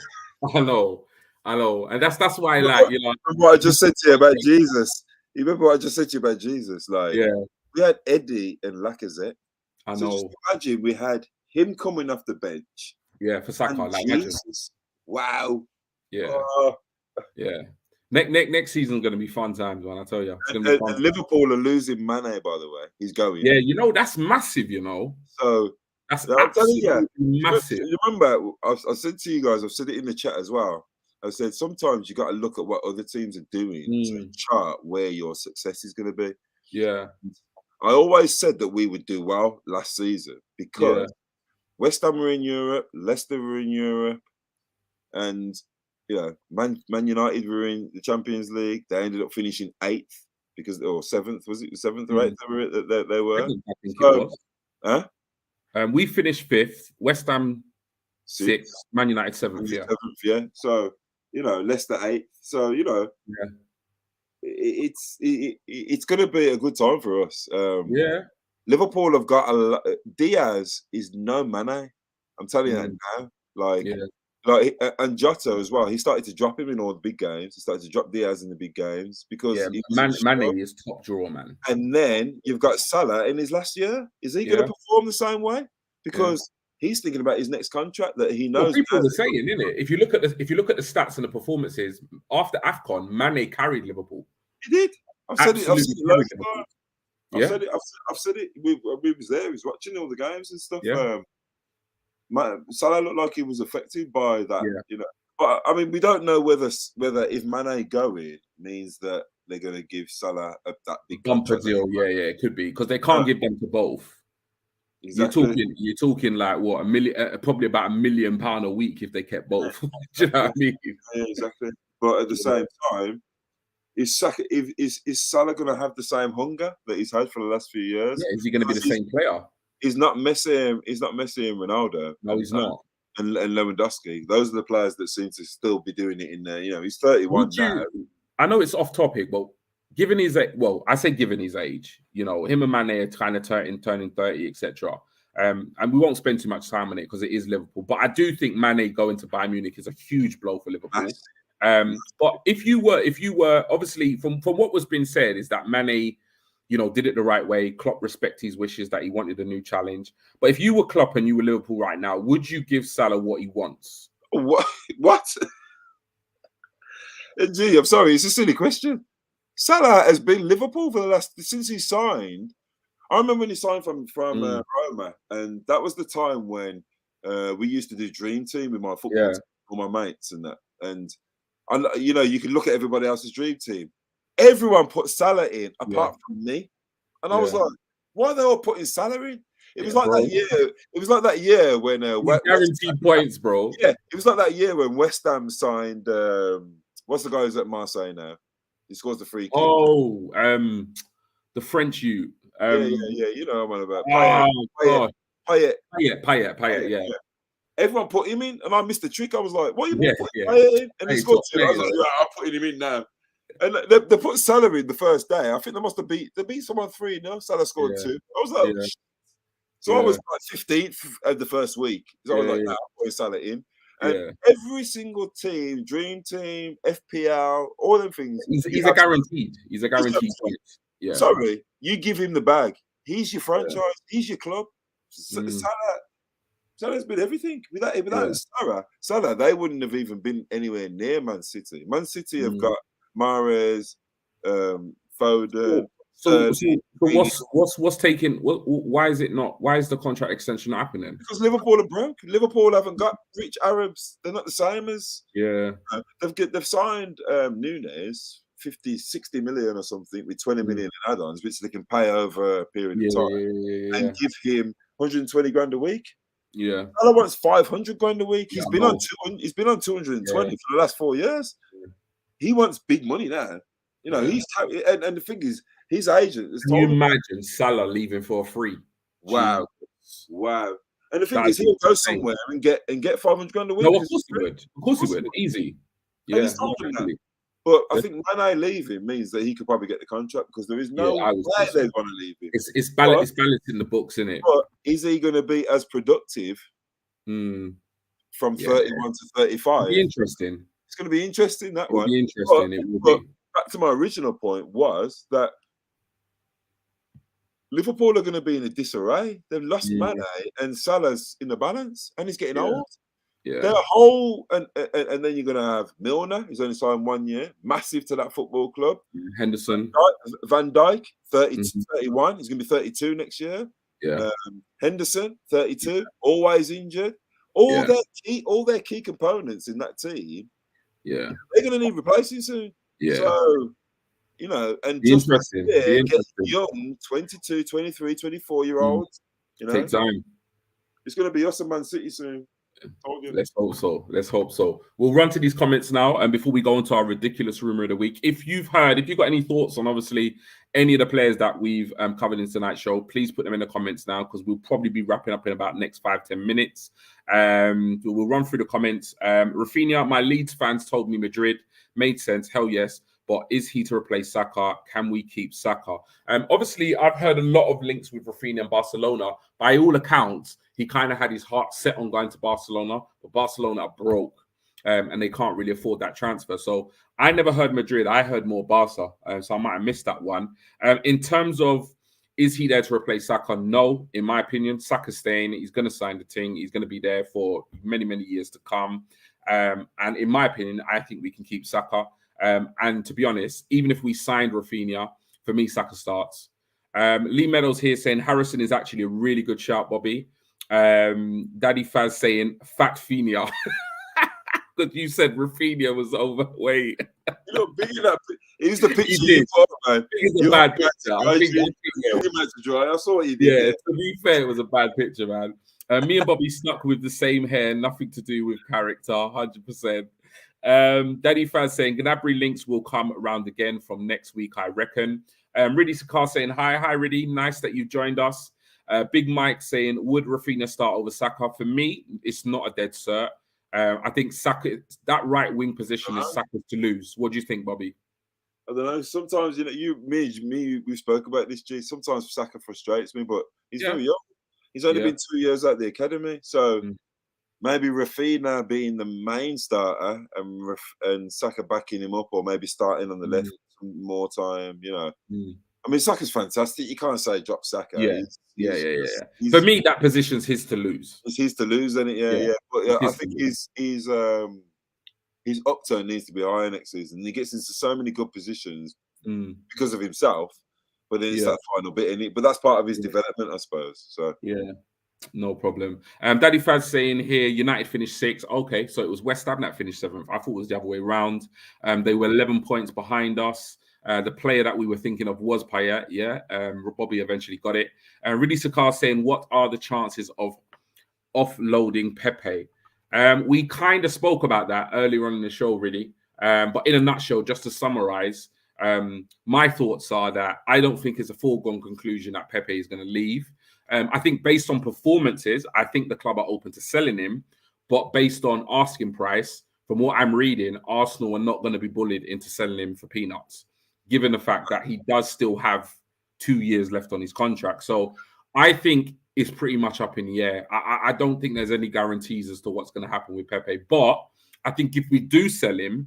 And that's why, remember what I just said to you about Jesus. You remember what I just said to you about Jesus? Like, we had Eddie and Lacazette. I know. So just imagine we had him coming off the bench. Yeah, for Saka. Like, Jesus. Wow. Yeah. Yeah. Next season's going to be fun times, man. I tell you. It's gonna be fun. And Liverpool are losing Mane, by the way. He's going. Yeah, that's massive, So that's absolutely massive. You remember, I said to you guys, I've said it in the chat as well. I said sometimes you got to look at what other teams are doing to chart where your success is going to be. Yeah. I always said that we would do well last season because West Ham were in Europe, Leicester were in Europe, and Man United were in the Champions League. They ended up finishing 8th or 7th. Was it 7th or 8th? They were. I think it was. Huh? We finished 5th. West Ham 6th. Man United 7th. Yeah. 7th, yeah. So Leicester 8th. So it's going to be a good time for us. Liverpool have got a lot. Diaz is no Mane. I'm telling you that now. And Jota as well. He started to drop him in all the big games. He started to drop Diaz in the big games because Mane is top drawer, man. And then you've got Salah in his last year. Is he going to perform the same way? Because he's thinking about his next contract that he knows. People are saying, isn't it? If you look at the stats and the performances after AFCON, Mane carried Liverpool. He did. I've said it I've said it. We was there. He was watching all the games and stuff. Yeah. Salah looked like he was affected by that, But I mean, we don't know whether if Mane going means that they're going to give Salah that big bumper deal. Yeah, it could be because they can't give them to both. Exactly. You're talking like what, $1 million, probably about £1 million a week if they kept both. Do you know what I mean? Yeah, exactly. But at the same time, is Salah going to have the same hunger that he's had for the last few years? Yeah, is he going to be the same player? He's not Messi. He's not Messi and Ronaldo. No, he's not. And Lewandowski. Those are the players that seem to still be doing it in there. He's 31 now. I know it's off topic, but given his age, him and Mane are kind of turning 30, etc. And we won't spend too much time on it because it is Liverpool. But I do think Mane going to Bayern Munich is a huge blow for Liverpool. But if you were obviously from what was being said is that Mane, did it the right way. Klopp respect his wishes that he wanted a new challenge. But if you were Klopp and you were Liverpool right now, would you give Salah what he wants? What? Gee, I'm sorry, it's a silly question. Salah has been Liverpool for since he signed. I remember when he signed from Roma, and that was the time when we used to do Dream Team with my football team, all my mates and that. And you can look at everybody else's Dream Team. Everyone put Salah in apart from me, and I was like, "Why are they all putting Salah in?" It was like that year. It was like that year when guaranteed points, bro. Yeah, it was like that year when West Ham signed. What's the guy who's at Marseille now? He scores the free kick. Oh, the French you. Yeah. You know what I'm about. Payet. Yeah. Everyone put him in, and I missed the trick. I was like, "What are you putting Payet in?" And he scored 2. I was like, "I'm putting him in now." And they put Salah in the first day. I think they must have beat someone 3-0. Salah scored 2. I was like, I was like 15th of the first week. So I was like, I'm putting Salah in. And every single team, Dream Team, FPL, all them things. He's a guaranteed. He's a guaranteed. Yeah. Sorry, you give him the bag. He's your franchise. He's your club. Salah's been everything. Without Salah, they wouldn't have even been anywhere near Man City. Man City have got Mahrez, Foden. So what's taking? Why is it not? Why is the contract extension not happening? Because Liverpool are broke. Liverpool haven't got rich Arabs. They're not the same as. They've signed Nunes 50-60 million or something with 20 million in add-ons, which they can pay over a period of time and give him 120 grand a week. Yeah, Salah wants 500 grand a week. He's been on 220 for the last 4 years. He wants big money now. He's and the thing is, his agent has told him. Can you imagine Salah leaving for a free? Wow. And the thing is, he'll go somewhere and get 500 grand a week. No, of course he would. Easy. Yeah, and he's told him that. But I think Mane leaving means that he could probably get the contract because there is no way they're going to leave him. It's balancing the books, isn't it? But is he going to be as productive from 31 to 35? It'll be interesting. It's going to be interesting, that one. It'll be interesting. It will be. Back to my original point was that Liverpool are going to be in a disarray. They've lost Mane and Salah's in the balance, and he's getting old. Yeah. They're whole, and then you're going to have Milner, who's only signed 1 year, massive to that football club. Henderson. Van Dijk, 31. He's going to be 32 next year. Yeah. Henderson, 32, always injured. All their key components in that team, they're going to need replacing soon. Yeah. So, and just get young 22, 23, 24-year-olds, take time. It's going to be us and Man City soon. Let's hope so. We'll run to these comments now, and before we go into our ridiculous rumor of the week, if you've got any thoughts on obviously any of the players that we've covered in tonight's show, please put them in the comments now because we'll probably be wrapping up in about next 5-10 minutes. We'll run through the comments. Rafinha, my Leeds fans told me Madrid made sense. Hell yes. But is he to replace Saka? Can we keep Saka? Obviously, I've heard a lot of links with Rafinha and Barcelona. By all accounts, he kind of had his heart set on going to Barcelona, but Barcelona are broke and they can't really afford that transfer. So I never heard Madrid. I heard more Barca. So I might have missed that one. In terms of, is he there to replace Saka? No, in my opinion. Saka's staying. He's going to sign the thing. He's going to be there for many, many years to come. And in my opinion, I think we can keep Saka. And to be honest, even if we signed Rafinha, for me, Saka starts. Lee Meadows here saying Harrison is actually a really good shout, Bobby. Daddy Faz saying Fat Finia. Because you said Rafinha was overweight. He's the picture you put, man. It's a bad picture. I saw what you did. Yeah, to be fair, it was a bad picture, man. Me and Bobby stuck with the same hair, nothing to do with character, 100%. Daddy Faz saying Gnabry links will come around again from next week, I reckon. Riddy Sakar saying hi Riddy, nice that you joined us. Big Mike saying would Rafinha start over Saka? For me, it's not a dead cert. I think Saka, that right wing position is Saka's to lose. What do you think, Bobby? I don't know. Sometimes we spoke about this. G. Sometimes Saka frustrates me, but he's very young. He's only been 2 years at the academy, so. Maybe Rafinha being the main starter and Saka backing him up, or maybe starting on the left more time. I mean, Saka's fantastic. You can't say drop Saka. For me, that position's his to lose. It's his to lose, isn't it? Yeah. But I think his upturn needs to be higher next season. He gets into so many good positions because of himself, but then it's that final bit in it. But that's part of his development, I suppose. So no problem. Daddy Faz saying here, United finished 6th. Okay, so it was West Ham that finished 7th. I thought it was the other way around. They were 11 points behind us. The player that we were thinking of was Payet. Bobby eventually got it. Riddy Sakar saying, what are the chances of offloading Pepe? We kind of spoke about that earlier on in the show, Riddy. But in a nutshell, just to summarize, my thoughts are that I don't think it's a foregone conclusion that Pepe is going to leave. I think based on performances, I think the club are open to selling him. But based on asking price, from what I'm reading, Arsenal are not going to be bullied into selling him for peanuts, given the fact that he does still have 2 years left on his contract. So I think it's pretty much up in the air. I don't think there's any guarantees as to what's going to happen with Pepe. But I think if we do sell him,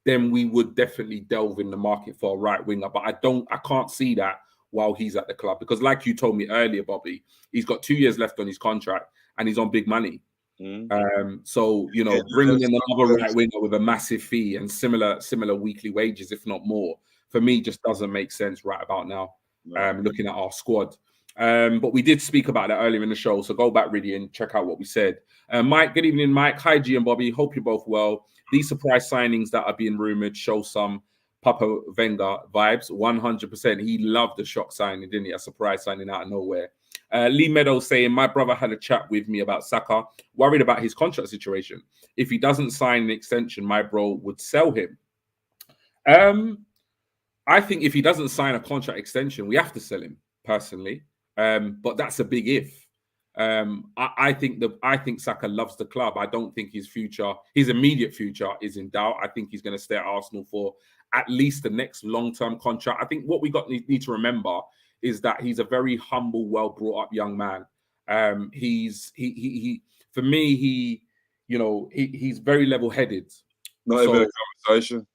then we would definitely delve in the market for a right winger. But I can't see that while he's at the club, because like you told me earlier, Bobby, he's got 2 years left on his contract and he's on big money. So bringing in another right winger with a massive fee and similar weekly wages, if not more, for me just doesn't make sense right about now. Looking at our squad, but we did speak about that earlier in the show, so go back really and check out what we said. Mike, good evening, Mike. Hi, G and Bobby. Hope you're both well. These surprise signings that are being rumored show some Papa Wenger vibes, 100%. He loved the shock signing, didn't he? A surprise signing out of nowhere. Lee Meadows saying, my brother had a chat with me about Saka, worried about his contract situation. If he doesn't sign an extension, my bro would sell him. I think if he doesn't sign a contract extension, we have to sell him, personally. But that's a big if. I think Saka loves the club. I don't think his immediate future is in doubt. I think he's going to stay at Arsenal for at least the next long-term contract. I think what we need to remember is that he's a very humble, well brought up young man. He's very level headed. Not even a conversation.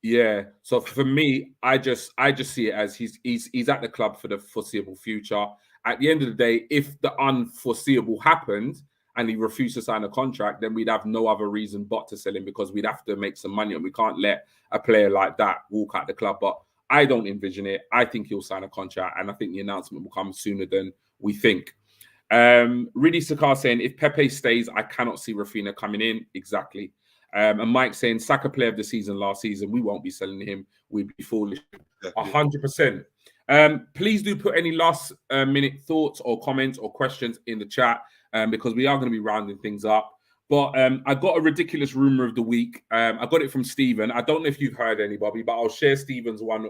Yeah. So for me, I just see it as he's at the club for the foreseeable future. At the end of the day, if the unforeseeable happened and he refused to sign a contract, then we'd have no other reason but to sell him, because we'd have to make some money, and we can't let a player like that walk out the club. But I don't envision it. I think he'll sign a contract, and I think the announcement will come sooner than we think. Really Sakar saying, if Pepe stays, I cannot see Rafinha coming in. Exactly. And Mike saying, Saka player of the season last season, we won't be selling him. We'd be foolish. 100%. Please do put any last minute thoughts or comments or questions in the chat, because we are going to be rounding things up. But I got a ridiculous rumor of the week. I got it from Stephen. I don't know if you've heard anybody, but I'll share Stephen's one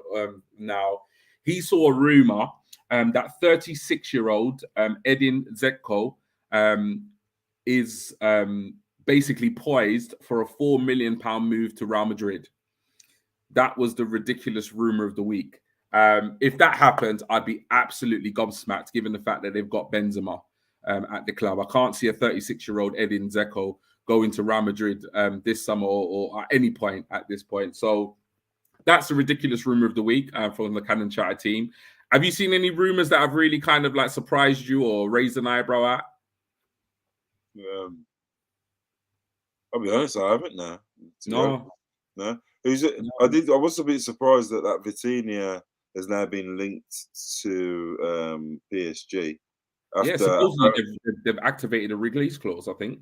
now. He saw a rumor that 36-year-old Edin Dzeko is basically poised for a £4 million move to Real Madrid. That was the ridiculous rumor of the week. If that happens, I'd be absolutely gobsmacked, given the fact that they've got Benzema at the club. I can't see a 36-year-old Edin Dzeko going to Real Madrid this summer or at any point at this point. So that's a ridiculous rumor of the week from the Cannon Chatter team. Have you seen any rumors that have really kind of like surprised you or raised an eyebrow at? I'll be honest, I haven't now. No. I was a bit surprised that Vitinha has now been linked to PSG. Yeah, supposedly they've activated a release clause, I think.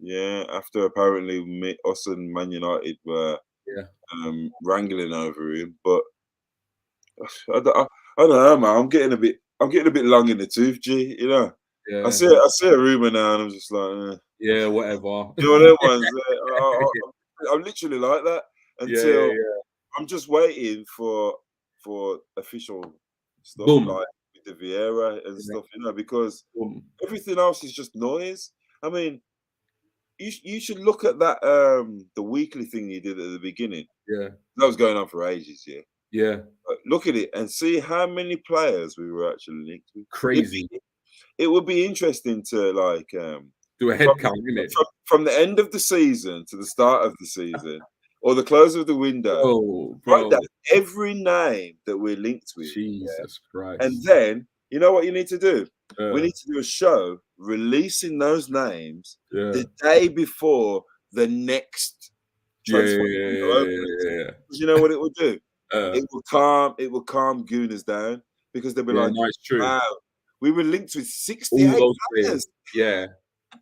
Yeah, after apparently us and Man United were wrangling over him, but I don't know, man. I'm getting a bit long in the tooth, G. You know. Yeah. I see a rumor now, and I'm just like, yeah, whatever. You know them ones. I'm literally like that until I'm just waiting for official stuff like with the Vieira and stuff, you know, because everything else is just noise. I mean, you should look at that the weekly thing you did at the beginning. Yeah, that was going on for ages. Yeah. Look at it and see how many players we were actually linked with. Crazy. It would be interesting to like do a head count, isn't it? From the end of the season to the start of the season, or the close of the window. Write down every name that we're linked with. Jesus Christ! And then you know what you need to do? We need to do a show releasing those names the day before the next transfer window opens. You know what it will do? It will calm gooners down, because they'll be like, no, it's true. Wow, we were linked with 68 players. Yeah.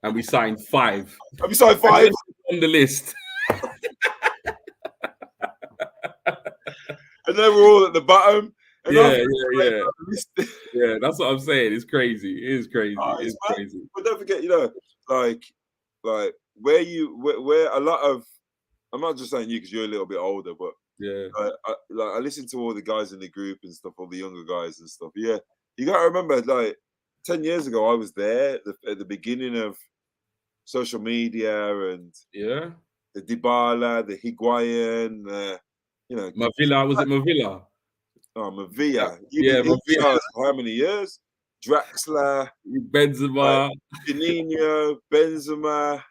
And we signed 5. And we signed 5 on the list. And they were all at the bottom. And yeah, that's what I'm saying. It's crazy. It is crazy. It's crazy. But don't forget, you know, like where a lot of, I'm not just saying you because you're a little bit older, but I listen to all the guys in the group and stuff, all the younger guys and stuff. Yeah, you got to remember, like 10 years ago, I was there at the beginning of social media and the Dybala, the Higuain, you know, Mavilla. Was it Mavilla? Oh, Mavilla. Mavilla. How many years? Draxler, Benzema, Juninho, Benzema.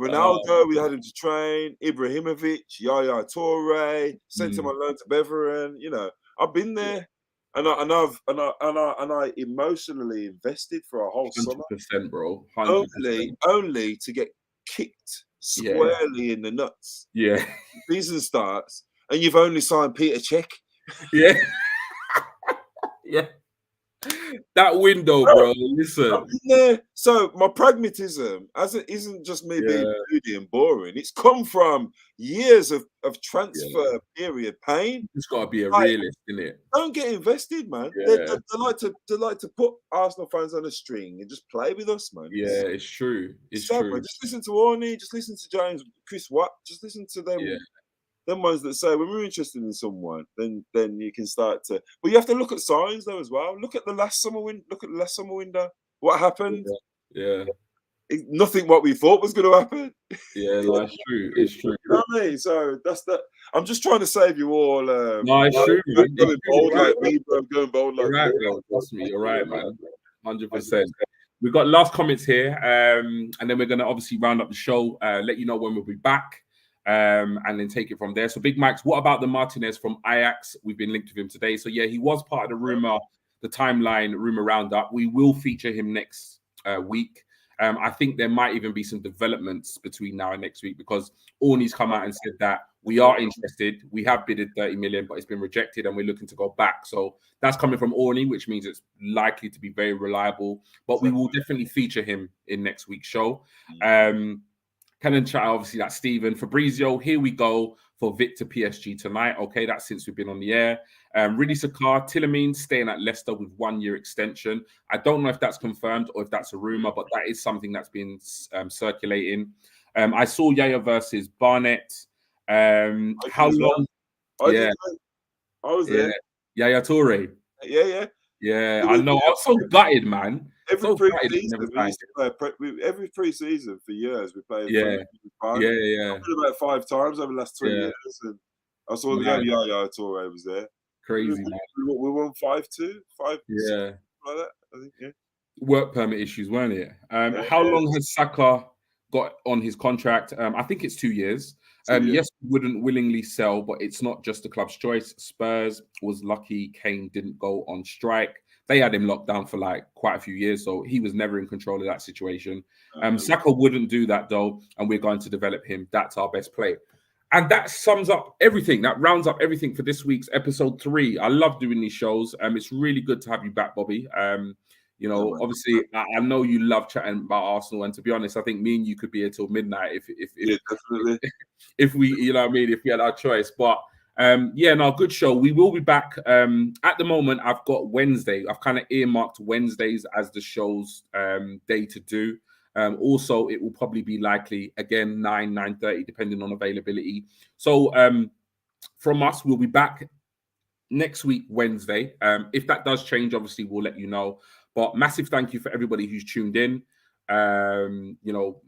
Ronaldo, we had him to train. Ibrahimovic, Yaya Toure, sent him on loan to Beveren. You know, I've been there, and I emotionally invested for a whole 100%, summer, bro. 100%. Only to get kicked squarely in the nuts. Yeah, season starts, and you've only signed Peter Cech. Yeah, yeah. That window, bro. Listen. So my pragmatism isn't just me being moody and boring. It's come from years of transfer period pain. It's got to be a realist, isn't it? Don't get invested, man. They like to put Arsenal fans on a string and just play with us, man. Yeah, it's true. It's true. Man. Just listen to Orney. Just listen to James, Chris Watt. Just listen to them. Yeah. Them ones that say when we're interested in someone, then you can start to. But you have to look at signs though as well. Look at the last summer window. what happened? Yeah. Nothing what we thought was going to happen. Yeah, no, it's true. It's true. You know what I mean? So that's that. I'm just trying to save you all. No, it's true, man. Going bold like me, bro. Going bold like you're right, bro. Trust me, you're right, man. 100%. We've got last comments here, and then we're going to obviously round up the show, let you know when we'll be back, and then take it from there. So, Big Mike's, what about the Martinez from Ajax? We've been linked with him today. So, yeah, he was part of the Time Line Rumour Roundup. We will feature him next week. I think there might even be some developments between now and next week because Orney's come out and said that we are interested. We have bidded 30 million, but it's been rejected and we're looking to go back. So that's coming from Orney, which means it's likely to be very reliable. But we will definitely feature him in next week's show. Canon chat, obviously, that's Stephen. Fabrizio, here we go for Victor PSG tonight. Okay, that's since we've been on the air. Ridley Sakar, Tillermean staying at Leicester with 1 year extension. I don't know if that's confirmed or if that's a rumor, but that is something that's been circulating. I saw Yaya versus Barnett. How long? I was there. Yaya Toure. Yeah. I know. I was so gutted, man. Every pre-season for years we played. Yeah. About 5 times over the last 20 years, and I saw the Yaya Toure was there. Crazy, man. We won 5-2, 5. Yeah, like that. I think. Yeah. Work permit issues, weren't it? How long has Saka got on his contract? I think it's 2 years. Yes, wouldn't willingly sell, but it's not just the club's choice. Spurs was lucky Kane didn't go on strike. They had him locked down for like quite a few years, so he was never in control of that situation. Saka wouldn't do that though, and we're going to develop him. That's our best play. And that sums up everything. That rounds up everything for this week's episode 3. I love doing these shows. It's really good to have you back, Bobby. Obviously, I know you love chatting about Arsenal, and to be honest, I think me and you could be here till midnight definitely. if we, if we had our choice. But good show. We will be back. At the moment, I've got Wednesday. I've kind of earmarked Wednesdays as the show's day to do. Also, it will probably be likely again 9:30, depending on availability. So from us, we'll be back next week, Wednesday. If that does change, obviously, we'll let you know. But massive thank you for everybody who's tuned in.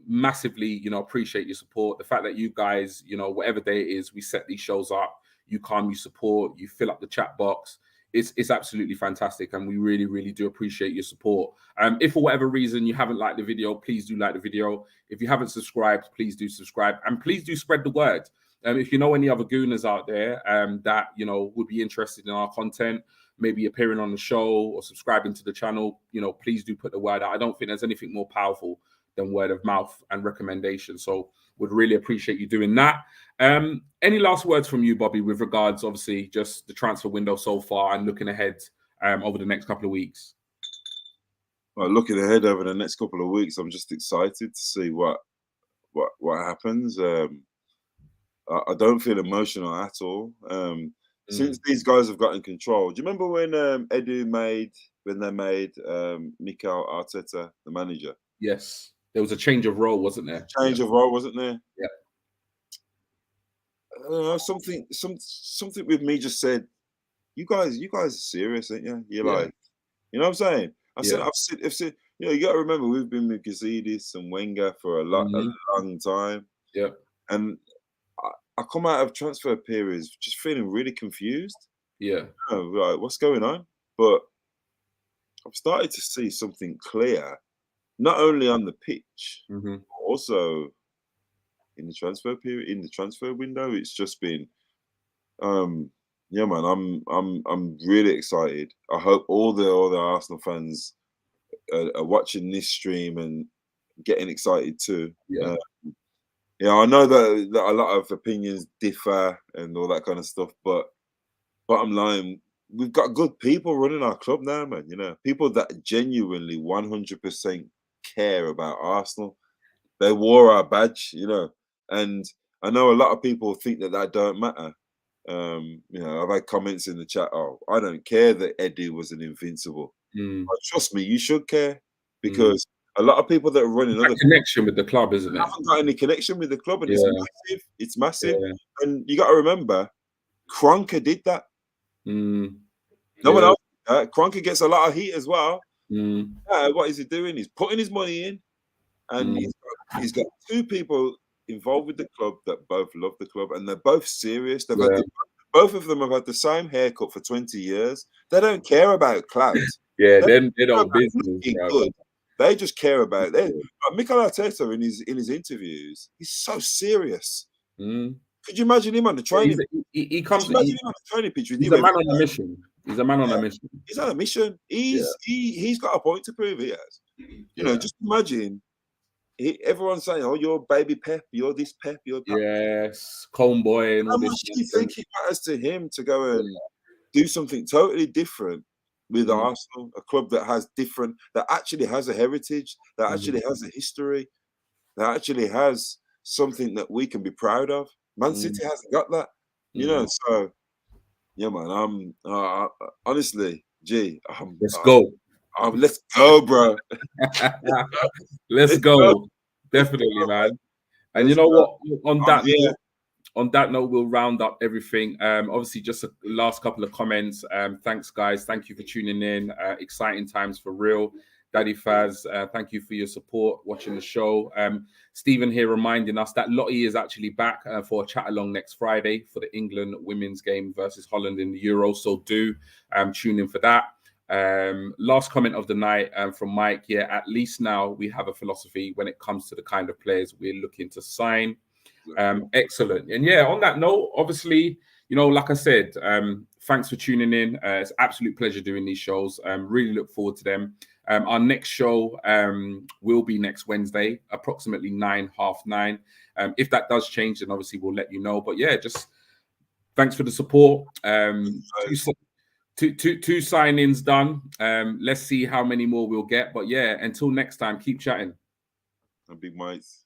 Massively, appreciate your support. The fact that you guys, whatever day it is, we set these shows up, you come, you support, you fill up the chat box. It's absolutely fantastic, and we really, really do appreciate your support. If for whatever reason you haven't liked the video, please do like the video. If you haven't subscribed, please do subscribe, and please do spread the word. If you know any other gooners out there that would be interested in our content, maybe appearing on the show or subscribing to the channel, please do put the word out. I don't think there's anything more powerful than word of mouth and recommendation. So would really appreciate you doing that. Any last words from you, Bobby, with regards, obviously, just the transfer window so far and looking ahead over the next couple of weeks? Well, looking ahead over the next couple of weeks, I'm just excited to see what happens. I don't feel emotional at all. Since these guys have got in control. Do you remember when Edu made Mikel Arteta the manager? Yes. There was a change of role, wasn't there? Change of role, wasn't there? Yeah. Something with me just said, you guys are serious, ain't you? You're like, you know what I'm saying? I've said, you got to remember we've been with Gazidis and Wenger for a long time. Yeah. And I come out of transfer periods just feeling really confused. Yeah. Right, what's going on? But I've started to see something clear, not only on the pitch, but also in the transfer period, in the transfer window. It's just been, man. I'm really excited. I hope all the Arsenal fans are watching this stream and getting excited too. Yeah. I know that a lot of opinions differ and all that kind of stuff, but bottom line, we've got good people running our club now, man. People that genuinely 100% care about Arsenal. They wore our badge, and I know a lot of people think that don't matter. I've had comments in the chat, I don't care that Eddie was an invincible. But trust me, you should care, because a lot of people that are running other connection with the club, isn't it? Haven't got any connection with the club, and it's massive. It's massive, and you got to remember, Kroenke did that. No one else did that. Kroenke gets a lot of heat as well, What is he doing? He's putting his money in, and he's got two people involved with the club that both love the club, and they're both serious. They've had both of them have had the same haircut for 20 years. They don't care about clout. They don't business. Good. They just care about it. Mikel Arteta in his interviews, he's so serious. Could you imagine him on the training? He comes. Imagine him on the training pitch with he's you. A man on a mission. He's a man on a mission. He's on a mission. He's got a point to prove. He has. You know, just imagine. Everyone's saying, "Oh, you're baby Pep. You're this Pep. You're that." Yes, Combe boy and all this. How much do you think it matters to him to go and do something totally different with Arsenal, a club that actually has a heritage, that actually has a history, that actually has something that we can be proud of? Man City hasn't got that, you know. So, yeah, man. Honestly, let's go. Let's go, bro. Let's go. Definitely, man. And you know what? On that note, we'll round up everything. Obviously, just a last couple of comments. Thanks, guys. Thank you for tuning in. Exciting times for real. Daddy Faz, thank you for your support watching the show. Stephen here reminding us that Lottie is actually back for a chat along next Friday for the England women's game versus Holland in the Euro. So do tune in for that. Last comment of the night from Mike. Yeah, at least now we have a philosophy when it comes to the kind of players we're looking to sign. Excellent. And yeah, on that note, obviously, you know, like I said, thanks for tuning in. It's an absolute pleasure doing these shows. Really look forward to them. Our next show will be next Wednesday, approximately 9:30. If that does change, then obviously we'll let you know. But yeah, just thanks for the support. Two signings done. Let's see how many more we'll get. But yeah, until next time, keep chatting. Big mites.